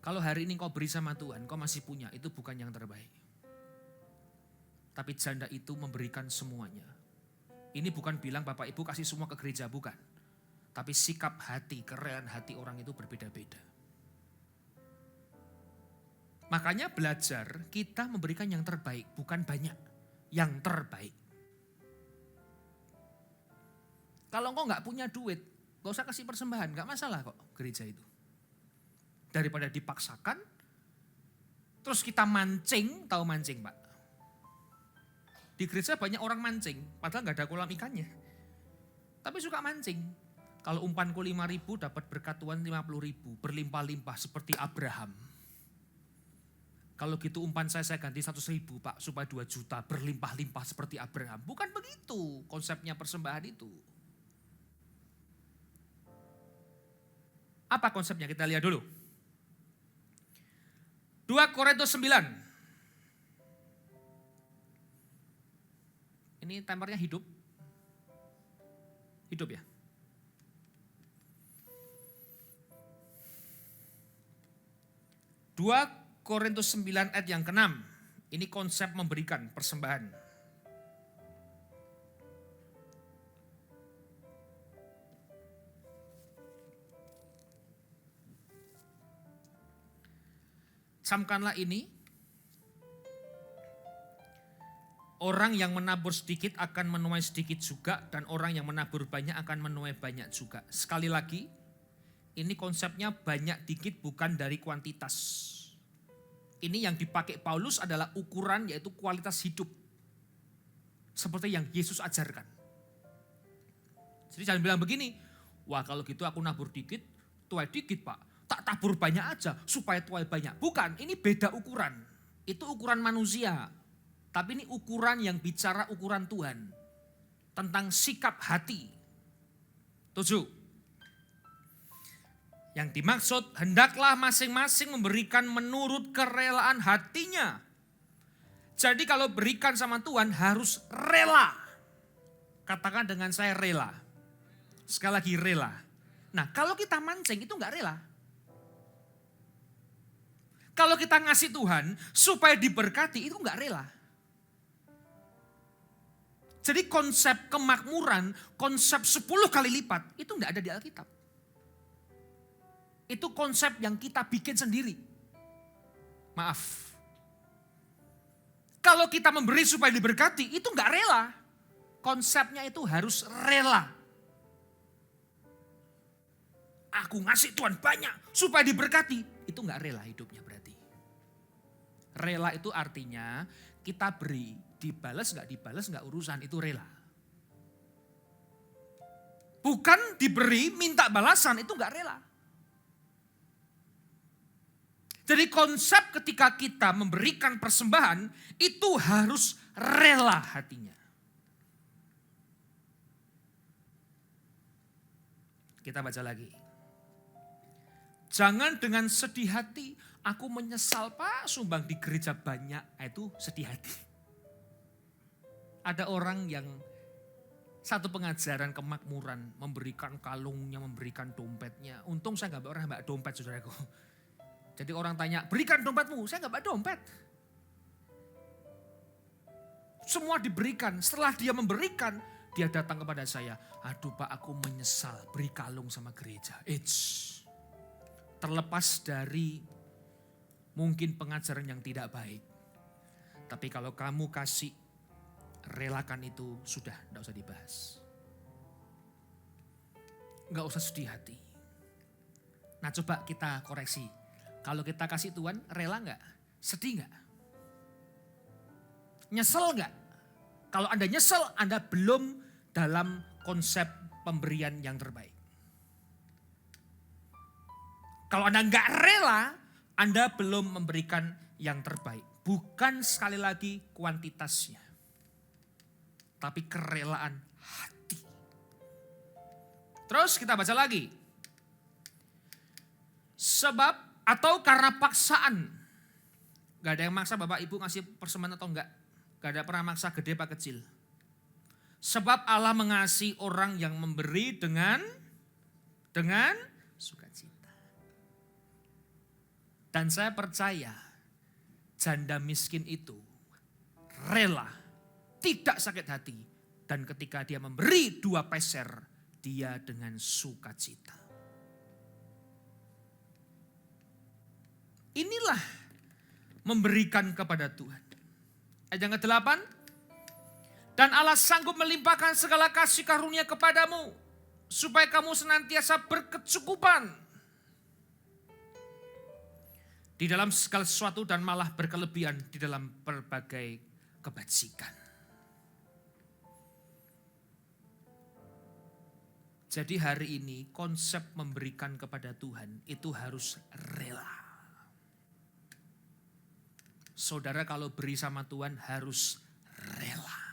Kalau hari ini kau beri sama Tuhan, kau masih punya, itu bukan yang terbaik. Tapi janda itu memberikan semuanya. Ini bukan bilang Bapak Ibu kasih semua ke gereja, bukan. Tapi sikap hati, kerelaan hati orang itu berbeda-beda. Makanya belajar kita memberikan yang terbaik, bukan banyak. Yang terbaik. Kalau engkau gak punya duit, gak usah kasih persembahan, gak masalah kok gereja itu. Daripada dipaksakan, terus kita mancing, tahu mancing Pak? Di gereja banyak orang mancing, padahal gak ada kolam ikannya. Tapi suka mancing. Kalau umpanku 5.000 dapat berkat Tuhan 50.000, berlimpah-limpah seperti Abraham. Kalau gitu umpan saya ganti 100.000 Pak, supaya 2 juta, berlimpah-limpah seperti Abraham. Bukan begitu konsepnya persembahan itu. Apa konsepnya? Kita lihat dulu. 2 Korintus 9. Ini timernya hidup. Hidup ya. Dua Korintus 9 ayat yang ke-6. Ini konsep memberikan persembahan. Camkanlah ini, orang yang menabur sedikit akan menuai sedikit juga, dan orang yang menabur banyak akan menuai banyak juga. Sekali lagi, ini konsepnya banyak dikit bukan dari kuantitas. Ini yang dipakai Paulus adalah ukuran, yaitu kualitas hidup. Seperti yang Yesus ajarkan. Jadi jangan bilang begini, wah kalau gitu aku nabur dikit, tuai dikit Pak. Tak tabur banyak aja supaya tuai banyak. Bukan, ini beda ukuran. Itu ukuran manusia. Tapi ini ukuran yang bicara ukuran Tuhan. Tentang sikap hati. 7. Yang dimaksud, hendaklah masing-masing memberikan menurut kerelaan hatinya. Jadi kalau berikan sama Tuhan harus rela. Katakan dengan saya rela. Sekali lagi rela. Nah kalau kita mancing itu enggak rela. Kalau kita ngasih Tuhan supaya diberkati itu enggak rela. Jadi konsep kemakmuran, konsep 10 kali lipat itu enggak ada di Alkitab. Itu konsep yang kita bikin sendiri. Maaf. Kalau kita memberi supaya diberkati itu enggak rela. Konsepnya itu harus rela. Aku ngasih Tuhan banyak supaya diberkati. Itu enggak rela hidupnya berarti. Rela itu artinya kita beri, dibalas enggak urusan, itu rela. Bukan diberi minta balasan, itu enggak rela. Jadi konsep ketika kita memberikan persembahan itu harus rela hatinya. Kita baca lagi. Jangan dengan sedih hati, aku menyesal Pak sumbang di gereja banyak, itu sedih hati. Ada orang yang satu pengajaran kemakmuran, memberikan kalungnya, memberikan dompetnya. Untung saya gak pernah mbak dompet saudaraku. Jadi orang tanya, berikan dompetmu, saya gak mbak dompet. Semua diberikan, setelah dia memberikan, dia datang kepada saya. Aduh Pak aku menyesal beri kalung sama gereja. Terlepas dari mungkin pengajaran yang tidak baik. Tapi kalau kamu kasih, relakan itu sudah tidak usah dibahas. Nggak usah sedih hati. Nah coba kita koreksi. Kalau kita kasih Tuhan rela nggak? Sedih nggak? Nyesel nggak? Kalau Anda nyesel, Anda belum dalam konsep pemberian yang terbaik. Kalau Anda nggak rela, Anda belum memberikan yang terbaik. Bukan sekali lagi kuantitasnya. Tapi kerelaan hati. Terus kita baca lagi. Sebab atau karena paksaan. Gak ada yang maksa Bapak Ibu ngasih persembahan atau enggak. Gak ada pernah maksa gede apa kecil. Sebab Allah mengasihi orang yang memberi dengan sukacita. Dan saya percaya janda miskin itu rela, tidak sakit hati. Dan ketika dia memberi 2 peser, dia dengan sukacita. Inilah memberikan kepada Tuhan. Ayat yang ke-8. Dan Allah sanggup melimpahkan segala kasih karunia kepadamu, supaya kamu senantiasa berkecukupan di dalam segala sesuatu dan malah berkelebihan di dalam berbagai kebajikan. Jadi hari ini konsep memberikan kepada Tuhan itu harus rela. Saudara kalau beri sama Tuhan harus rela.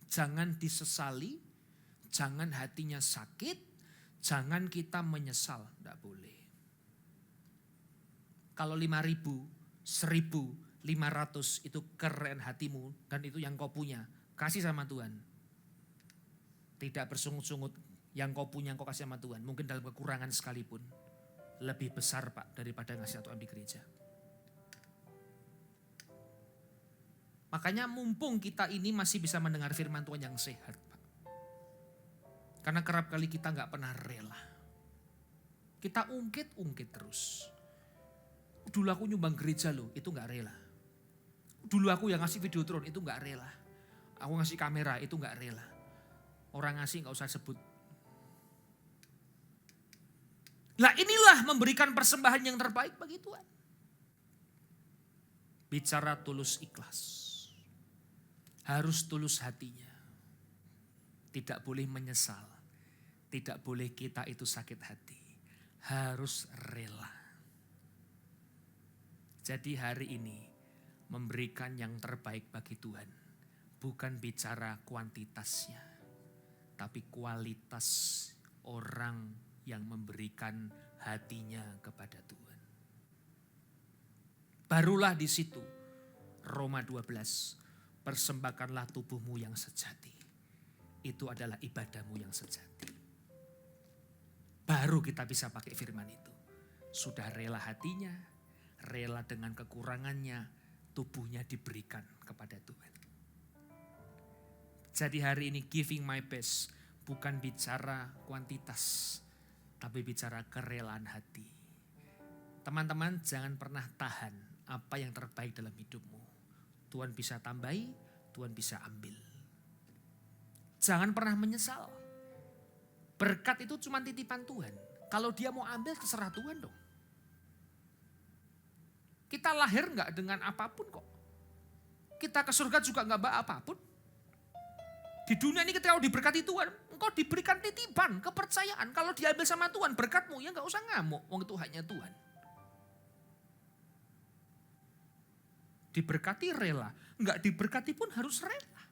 Jangan disesali, jangan hatinya sakit, jangan kita menyesal, tidak boleh. Kalau 5.000, 1.500 itu keren hatimu dan itu yang kau punya, kasih sama Tuhan. Tidak bersungut-sungut, yang kau punya yang kau kasih sama Tuhan. Mungkin dalam kekurangan sekalipun, lebih besar Pak daripada ngasih Tuhan di gereja. Makanya mumpung kita ini masih bisa mendengar firman Tuhan yang sehat Pak. Karena kerap kali kita gak pernah rela. Kita ungkit-ungkit terus. Dulu aku nyumbang gereja loh, itu gak rela. Dulu aku yang ngasih videotron, itu gak rela. Aku ngasih kamera, itu gak rela. Orang ngasih gak usah sebut. Lah inilah memberikan persembahan yang terbaik bagi Tuhan. Bicara tulus ikhlas. Harus tulus hatinya. Tidak boleh menyesal. Tidak boleh kita itu sakit hati. Harus rela. Jadi hari ini memberikan yang terbaik bagi Tuhan. Bukan bicara kuantitasnya. tapi kualitas orang yang memberikan hatinya kepada Tuhan. Barulah di situ Roma 12, persembahkanlah tubuhmu yang sejati. Itu adalah ibadahmu yang sejati. Baru kita bisa pakai firman itu. Sudah rela hatinya, rela dengan kekurangannya, tubuhnya diberikan kepada Tuhan. Jadi hari ini giving my best bukan bicara kuantitas, tapi bicara kerelaan hati. Teman-teman, jangan pernah tahan apa yang terbaik dalam hidupmu. Tuhan bisa tambahi, Tuhan bisa ambil. Jangan pernah menyesal. Berkat itu cuma titipan Tuhan. Kalau dia mau ambil, terserah Tuhan dong. Kita lahir nggak dengan apapun kok. Kita ke surga juga nggak bawa apapun. Di dunia ini ketika diberkati Tuhan, engkau diberikan titipan, kepercayaan. Kalau diambil sama Tuhan berkatmu, ya nggak usah ngamuk. Wong itu haknya Tuhan. Diberkati rela, nggak diberkati pun harus rela.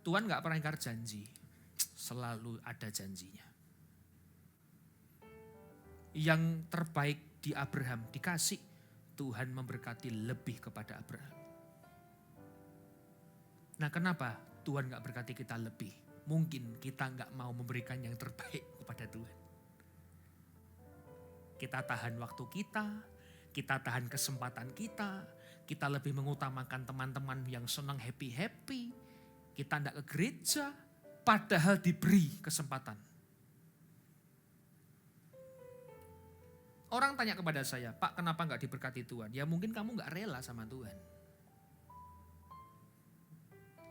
Tuhan nggak pernah ingkar janji, selalu ada janjinya. Yang terbaik di Abraham dikasih, Tuhan memberkati lebih kepada Abraham. Nah kenapa Tuhan gak berkati kita lebih? Mungkin kita gak mau memberikan yang terbaik kepada Tuhan. Kita tahan waktu kita tahan kesempatan kita lebih mengutamakan teman-teman yang senang happy-happy, kita gak ke gereja, padahal diberi kesempatan. Orang tanya kepada saya, Pak kenapa gak diberkati Tuhan? Ya mungkin kamu gak rela sama Tuhan.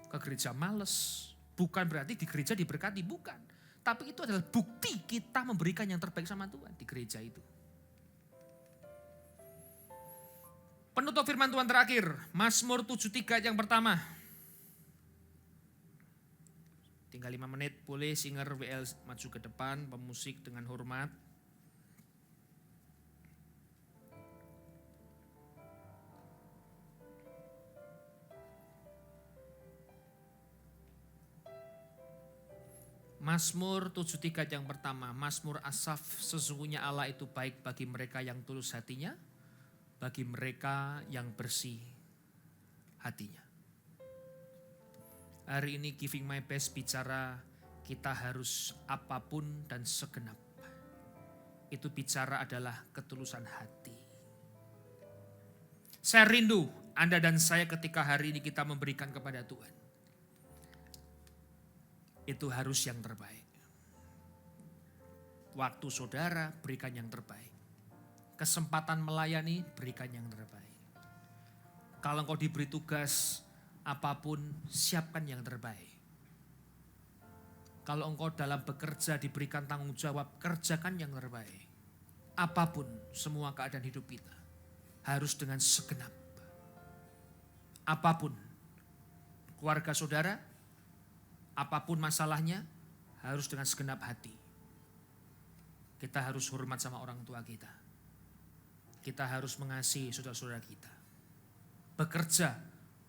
Ke gereja males, bukan berarti di gereja diberkati, bukan. Tapi itu adalah bukti kita memberikan yang terbaik sama Tuhan di gereja itu. Penutup firman Tuhan terakhir, Mazmur 73 yang pertama. Tinggal 5 menit, boleh singer WL maju ke depan, pemusik dengan hormat. Mazmur 73 yang pertama, Mazmur Asaf, sesungguhnya Allah itu baik bagi mereka yang tulus hatinya, bagi mereka yang bersih hatinya. Hari ini giving my best bicara kita harus apapun dan segenap. Itu bicara adalah ketulusan hati. Saya rindu Anda dan saya ketika hari ini kita memberikan kepada Tuhan. Itu harus yang terbaik. Waktu saudara berikan yang terbaik. Kesempatan melayani berikan yang terbaik. Kalau engkau diberi tugas apapun siapkan yang terbaik. Kalau engkau dalam bekerja diberikan tanggung jawab kerjakan yang terbaik. Apapun semua keadaan hidup kita harus dengan segenap. Apapun keluarga saudara, apapun masalahnya harus dengan segenap hati. Kita harus hormat sama orang tua kita. Kita harus mengasihi saudara-saudara kita. Bekerja,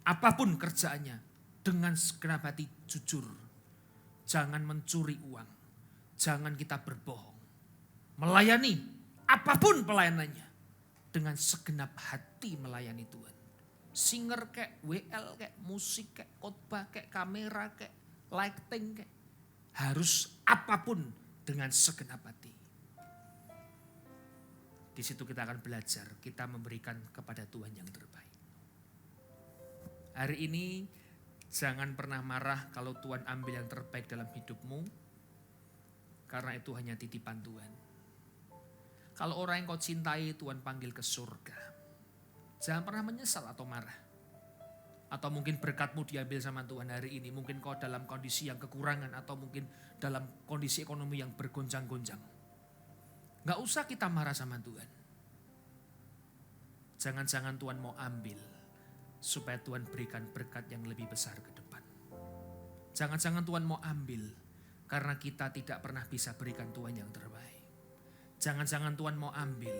apapun kerjaannya, dengan segenap hati jujur. Jangan mencuri uang. Jangan kita berbohong. Melayani, apapun pelayanannya. Dengan segenap hati melayani Tuhan. Singer kayak WL, kayak musik, kayak khotbah, kayak kamera, kayak lighting, kayak. Harus apapun dengan segenap hati. Di situ kita akan belajar, kita memberikan kepada Tuhan yang terbaik. Hari ini jangan pernah marah kalau Tuhan ambil yang terbaik dalam hidupmu. Karena itu hanya titipan Tuhan. Kalau orang yang kau cintai Tuhan panggil ke surga. Jangan pernah menyesal atau marah. Atau mungkin berkatmu diambil sama Tuhan hari ini. Mungkin kau dalam kondisi yang kekurangan atau mungkin dalam kondisi ekonomi yang bergonjang-gonjang. Gak usah kita marah sama Tuhan. Jangan-jangan Tuhan mau ambil supaya Tuhan berikan berkat yang lebih besar ke depan. Jangan-jangan Tuhan mau ambil karena kita tidak pernah bisa berikan Tuhan yang terbaik. Jangan-jangan Tuhan mau ambil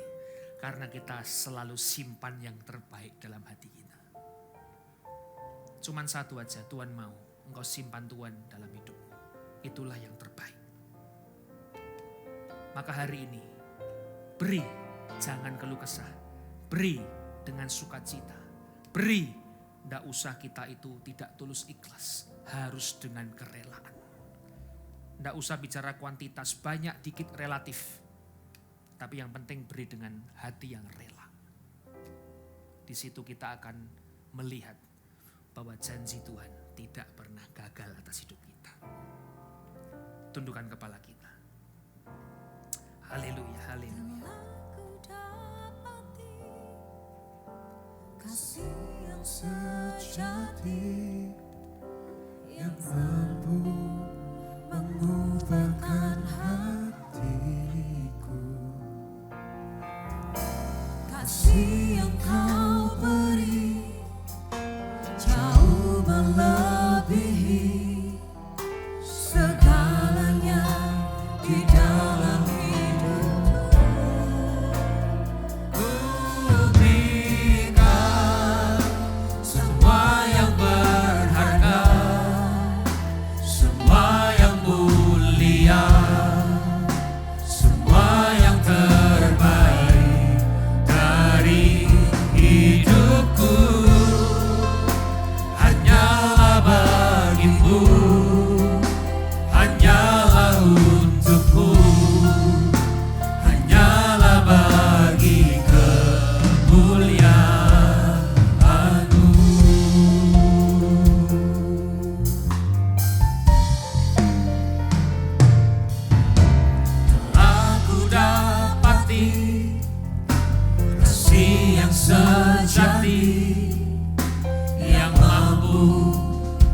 karena kita selalu simpan yang terbaik dalam hati kita. Cuman satu aja, Tuhan mau engkau simpan Tuhan dalam hidupmu. Itulah yang terbaik. Maka hari ini, beri, jangan keluh kesah. Beri dengan sukacita. Beri, tidak usah kita itu tidak tulus ikhlas. Harus dengan kerelaan. Tidak usah bicara kuantitas, banyak, dikit, relatif. Tapi yang penting beri dengan hati yang rela. Di situ kita akan melihat bahwa janji Tuhan tidak pernah gagal atas hidup kita. Tundukkan kepala kita. Haleluya, haleluya. Kasih yang sejati yang mampu mengubahkan hatiku. Kasih yang kau beri jauh melebihi segalanya di dalam hidupku. Ku berikan semua yang berharga, semua yang mulia, semua yang terbaik dari hidupku. Hanyalah bagimu, hanyalah untukmu, hanyalah bagi kemuliaan-Mu. Telah ku dapati kasih yang sejati yang mampu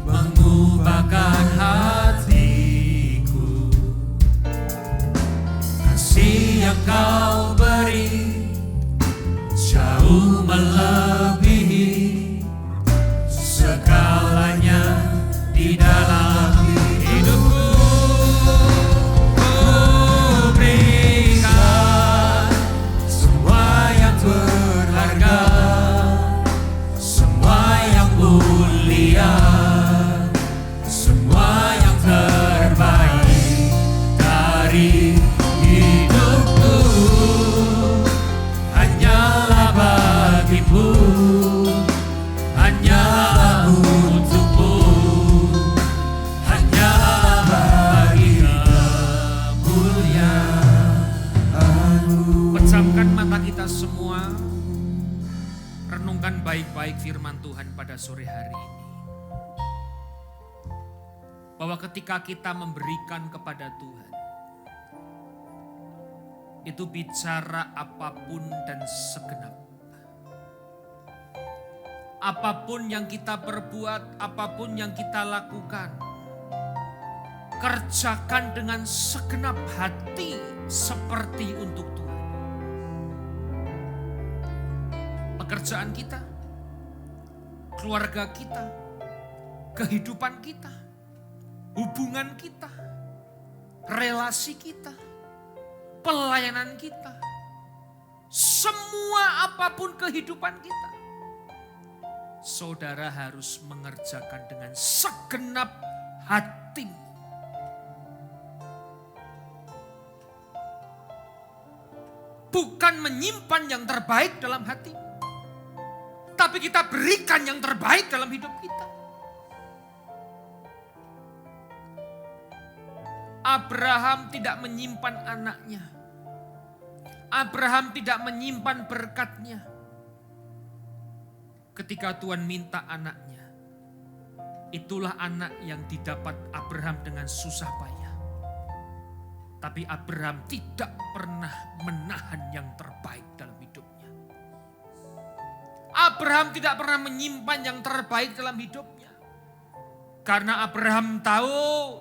mengubahkan hatiku. Kasih yang kau beri jauh melebihi segalanya di dalam hidupku. Ku berikan semua yang berharga, semua yang mulia, semua yang terbaik dari hidupku. Hanyalah bagimu, hanyalah untukmu, hanyalah bagi kemuliaan-Mu. Pejamkan mata kita semua. Renungkan baik-baik firman Tuhan pada sore hari ini. Bahwa ketika kita memberikan kepada Tuhan, itu bicara apapun dan segenap. Apapun yang kita perbuat, apapun yang kita lakukan, kerjakan dengan segenap hati seperti untuk Tuhan. Pekerjaan kita, keluarga kita, kehidupan kita, hubungan kita, relasi kita, pelayanan kita, semua apapun kehidupan kita, saudara harus mengerjakan dengan segenap hatimu. Bukan menyimpan yang terbaik dalam hatimu, tapi kita berikan yang terbaik dalam hidup kita. Abraham tidak menyimpan anaknya. Abraham tidak menyimpan berkatnya. Ketika Tuhan minta anaknya, itulah anak yang didapat Abraham dengan susah payah. Tapi Abraham tidak pernah menahan yang terbaik dalam hidupnya. Abraham tidak pernah menyimpan yang terbaik dalam hidupnya. Karena Abraham tahu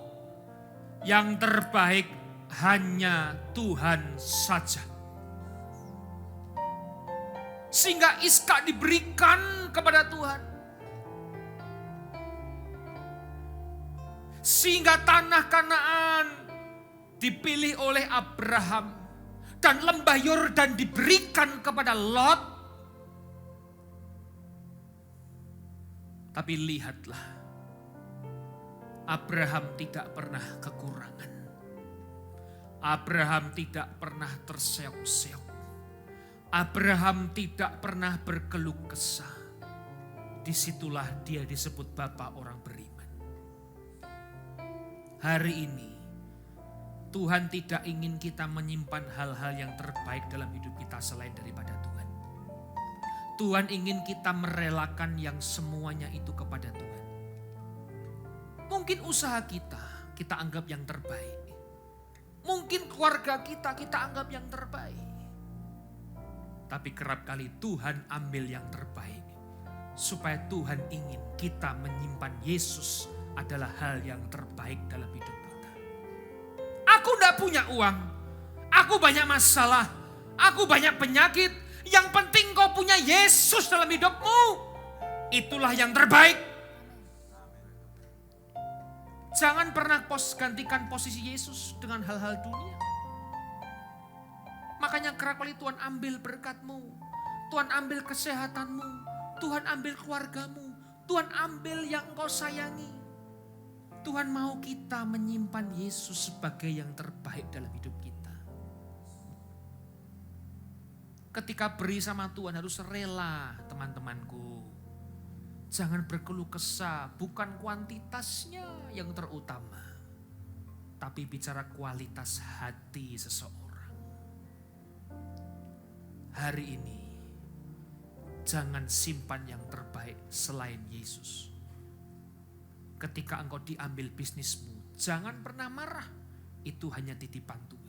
yang terbaik hanya Tuhan saja. Sehingga Iskak diberikan kepada Tuhan. Sehingga tanah Kanaan dipilih oleh Abraham. Dan lembah Yordan diberikan kepada Lot. Tapi lihatlah, Abraham tidak pernah kekurangan. Abraham tidak pernah terseok-seok. Abraham tidak pernah berkeluh kesah. Disitulah dia disebut bapa orang beriman. Hari ini Tuhan tidak ingin kita menyimpan hal-hal yang terbaik dalam hidup kita selain daripada Tuhan. Tuhan ingin kita merelakan yang semuanya itu kepada Tuhan. Mungkin usaha kita anggap yang terbaik. Mungkin keluarga kita anggap yang terbaik. Tapi kerap kali Tuhan ambil yang terbaik. Supaya Tuhan ingin kita menyimpan Yesus adalah hal yang terbaik dalam hidup kita. Aku tidak punya uang. Aku banyak masalah. Aku banyak penyakit. Yang penting kau punya Yesus dalam hidupmu. Itulah yang terbaik. Jangan pernah gantikan posisi Yesus dengan hal-hal dunia. Makanya kerap kali Tuhan ambil berkatmu. Tuhan ambil kesehatanmu. Tuhan ambil keluargamu. Tuhan ambil yang engkau sayangi. Tuhan mau kita menyimpan Yesus sebagai yang terbaik dalam hidup kita. Ketika beri sama Tuhan harus rela, teman-temanku. Jangan berkeluh kesah, bukan kuantitasnya yang terutama. Tapi bicara kualitas hati seseorang. Hari ini, jangan simpan yang terbaik selain Yesus. Ketika engkau diambil bisnismu, jangan pernah marah. Itu hanya titipan Tuhan.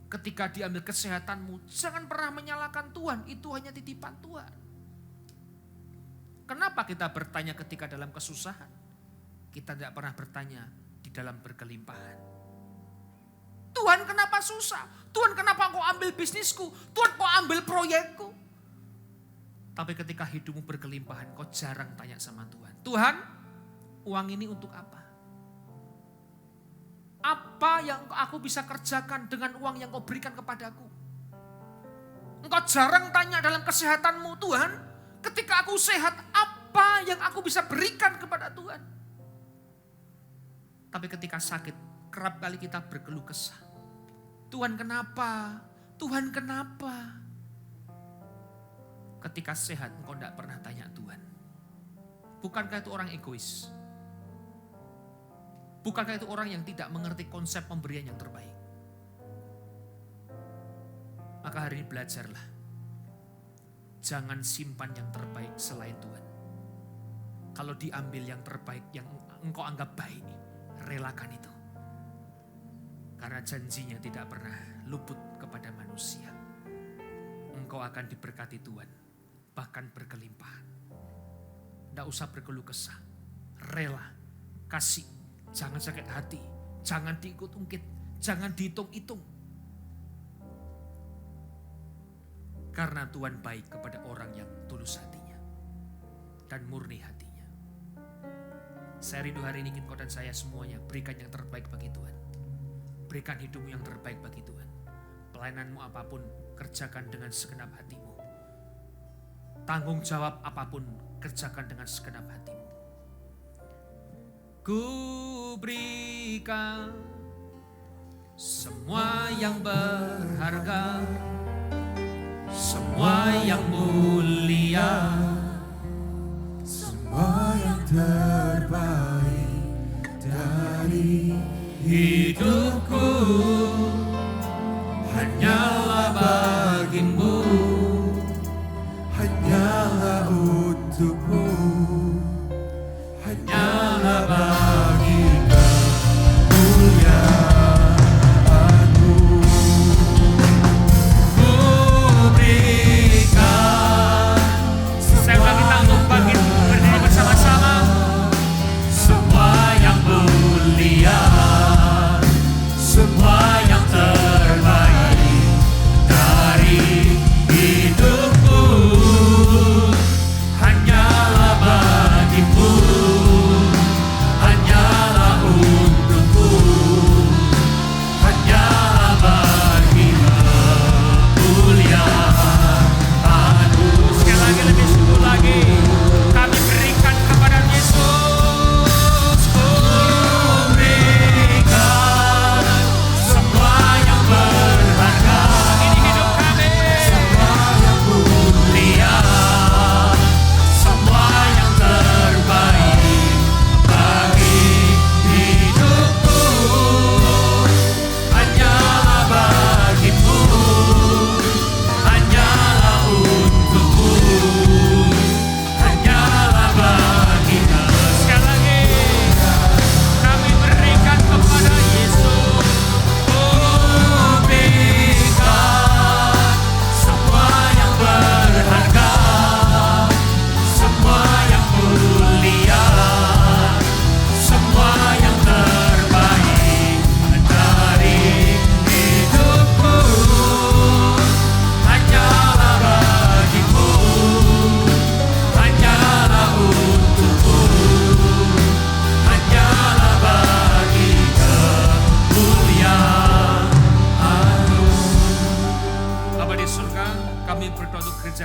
Ketika diambil kesehatanmu, jangan pernah menyalahkan Tuhan. Itu hanya titipan Tuhan. Kenapa kita bertanya ketika dalam kesusahan? Kita tidak pernah bertanya di dalam berkelimpahan. Tuhan kenapa susah? Tuhan kenapa kau ambil bisnisku? Tuhan kau ambil proyekku? Tapi ketika hidupmu berkelimpahan, kau jarang tanya sama Tuhan. Tuhan, uang ini untuk apa? Apa yang aku bisa kerjakan dengan uang yang kau berikan kepadaku? Engkau jarang tanya dalam kesehatanmu, Tuhan, ketika aku sehat, apa yang aku bisa berikan kepada Tuhan? Tapi ketika sakit, kerap kali kita berkeluh kesah. Tuhan kenapa? Tuhan kenapa? Ketika sehat, engkau tidak pernah tanya Tuhan. Bukankah itu orang egois? Bukankah itu orang yang tidak mengerti konsep pemberian yang terbaik? Maka hari ini belajarlah. Jangan simpan yang terbaik selain Tuhan. Kalau diambil yang terbaik yang engkau anggap baik, relakan itu. Karena janjinya tidak pernah luput kepada manusia. Engkau akan diberkati Tuhan, bahkan berkelimpahan. Tidak usah berkeluh kesah, rela, kasih. Jangan sakit hati, jangan diikut-ungkit, jangan dihitung-hitung. Karena Tuhan baik kepada orang yang tulus hatinya dan murni hatinya. Saya rindu hari ini ingin kau dan saya semuanya berikan yang terbaik bagi Tuhan. Berikan hidupmu yang terbaik bagi Tuhan. Pelayananmu apapun, kerjakan dengan segenap hatimu. Tanggung jawab apapun, kerjakan dengan segenap hatimu. Ku berikan semua yang berharga, semua yang mulia, Semua yang terbaik dari hidupku hanyalah bagimu, hanyalah untukmu, hanyalah bagimu. Saya ulang kita untuk berdiri bersama-sama. Semua yang mulia, semua yang terbaik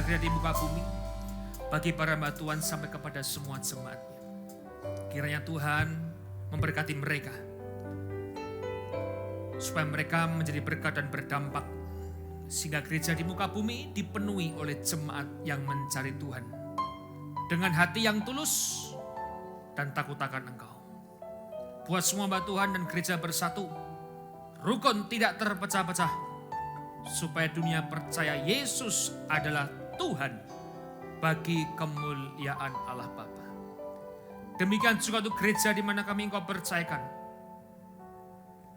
gereja di muka bumi, bagi para hamba Tuhan sampai kepada semua jemaatnya. Kiranya Tuhan memberkati mereka, supaya mereka menjadi berkat dan berdampak, sehingga gereja di muka bumi dipenuhi oleh jemaat yang mencari Tuhan dengan hati yang tulus dan takut akan Engkau. Buat semua hamba Tuhan dan gereja bersatu, rukun tidak terpecah-pecah, supaya dunia percaya Yesus adalah Tuhan bagi kemuliaan Allah Bapa. Demikian juga untuk gereja di mana kami Engkau percayakan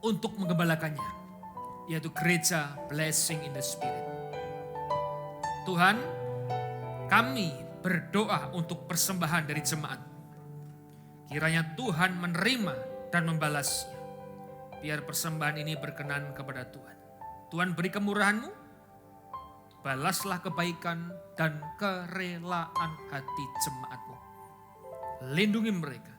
untuk menggembalakannya, yaitu gereja Blessing in the Spirit. Tuhan, kami berdoa untuk persembahan dari jemaat. Kiranya Tuhan menerima dan membalasnya. Biar persembahan ini berkenan kepada Tuhan. Tuhan beri kemurahan-Mu, balaslah kebaikan dan kerelaan hati jemaat-Mu. Lindungi mereka,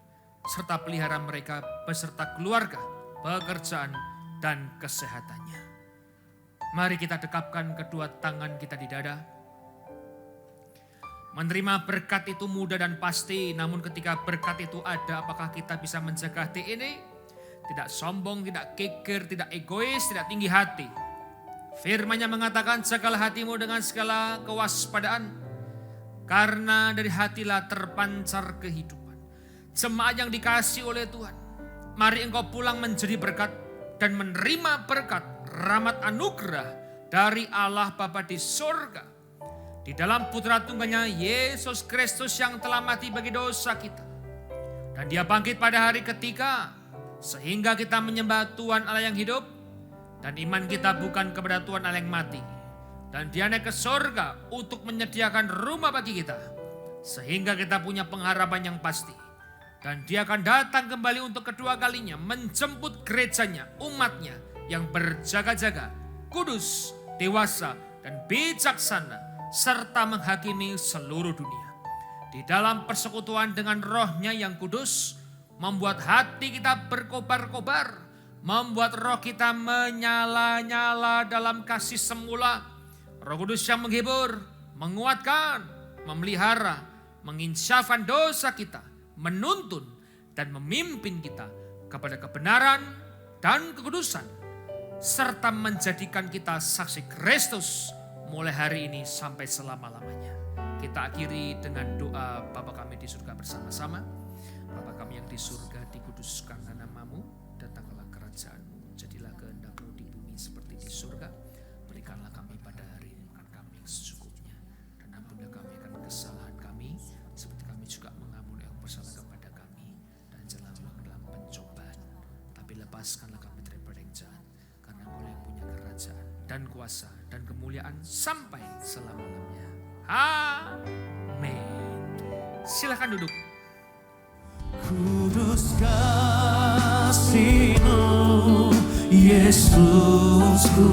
serta pelihara mereka beserta keluarga, pekerjaan, dan kesehatannya. Mari kita dekapkan kedua tangan kita di dada. Menerima berkat itu mudah dan pasti, namun ketika berkat itu ada, apakah kita bisa menjaga hati ini? Tidak sombong, tidak keker, tidak egois, tidak tinggi hati. Firman-Nya mengatakan, jagalah hatimu dengan segala kewaspadaan, karena dari hatilah terpancar kehidupan. Jemaat yang dikasihi oleh Tuhan, mari engkau pulang menjadi berkat dan menerima berkat, rahmat anugerah dari Allah Bapa di surga. Di dalam putra tunggalnya Yesus Kristus yang telah mati bagi dosa kita. Dan dia bangkit pada hari ketiga, sehingga kita menyembah Tuhan Allah yang hidup. Dan iman kita bukan kepada Tuhan Allah yang mati. Dan dia naik ke surga untuk menyediakan rumah bagi kita, sehingga kita punya pengharapan yang pasti. Dan dia akan datang kembali untuk kedua kalinya, menjemput gerejanya, umatnya yang berjaga-jaga, kudus, dewasa, dan bijaksana, serta menghakimi seluruh dunia. Di dalam persekutuan dengan Roh-Nya yang kudus, membuat hati kita berkobar-kobar, membuat roh kita menyala-nyala dalam kasih semula. Roh Kudus yang menghibur, menguatkan, memelihara, menginsafkan dosa kita, menuntun dan memimpin kita kepada kebenaran dan kekudusan, serta menjadikan kita saksi Kristus mulai hari ini sampai selama-lamanya. Kita akhiri dengan doa Bapa kami di surga bersama-sama. Bapa kami yang di surga, dikuduskanlah nama-Mu, datanglah kerajaan-Mu, jadilah kehendak-Mu di bumi seperti di surga. Berikanlah kami pada hari ini makan kami yang secukupnya, dan ampunilah kami akan kesalahan kami, seperti kami juga mengampuni yang bersalah kepada kami. Dan janganlah ke dalam pencobaan, tapi lepaskanlah kami daripada yang jahat, karena Engkau yang punya kerajaan dan kuasa dan kemuliaan sampai selama-lamanya. Amin. Silakan duduk. Kudus kasih-Mu, Yesusku,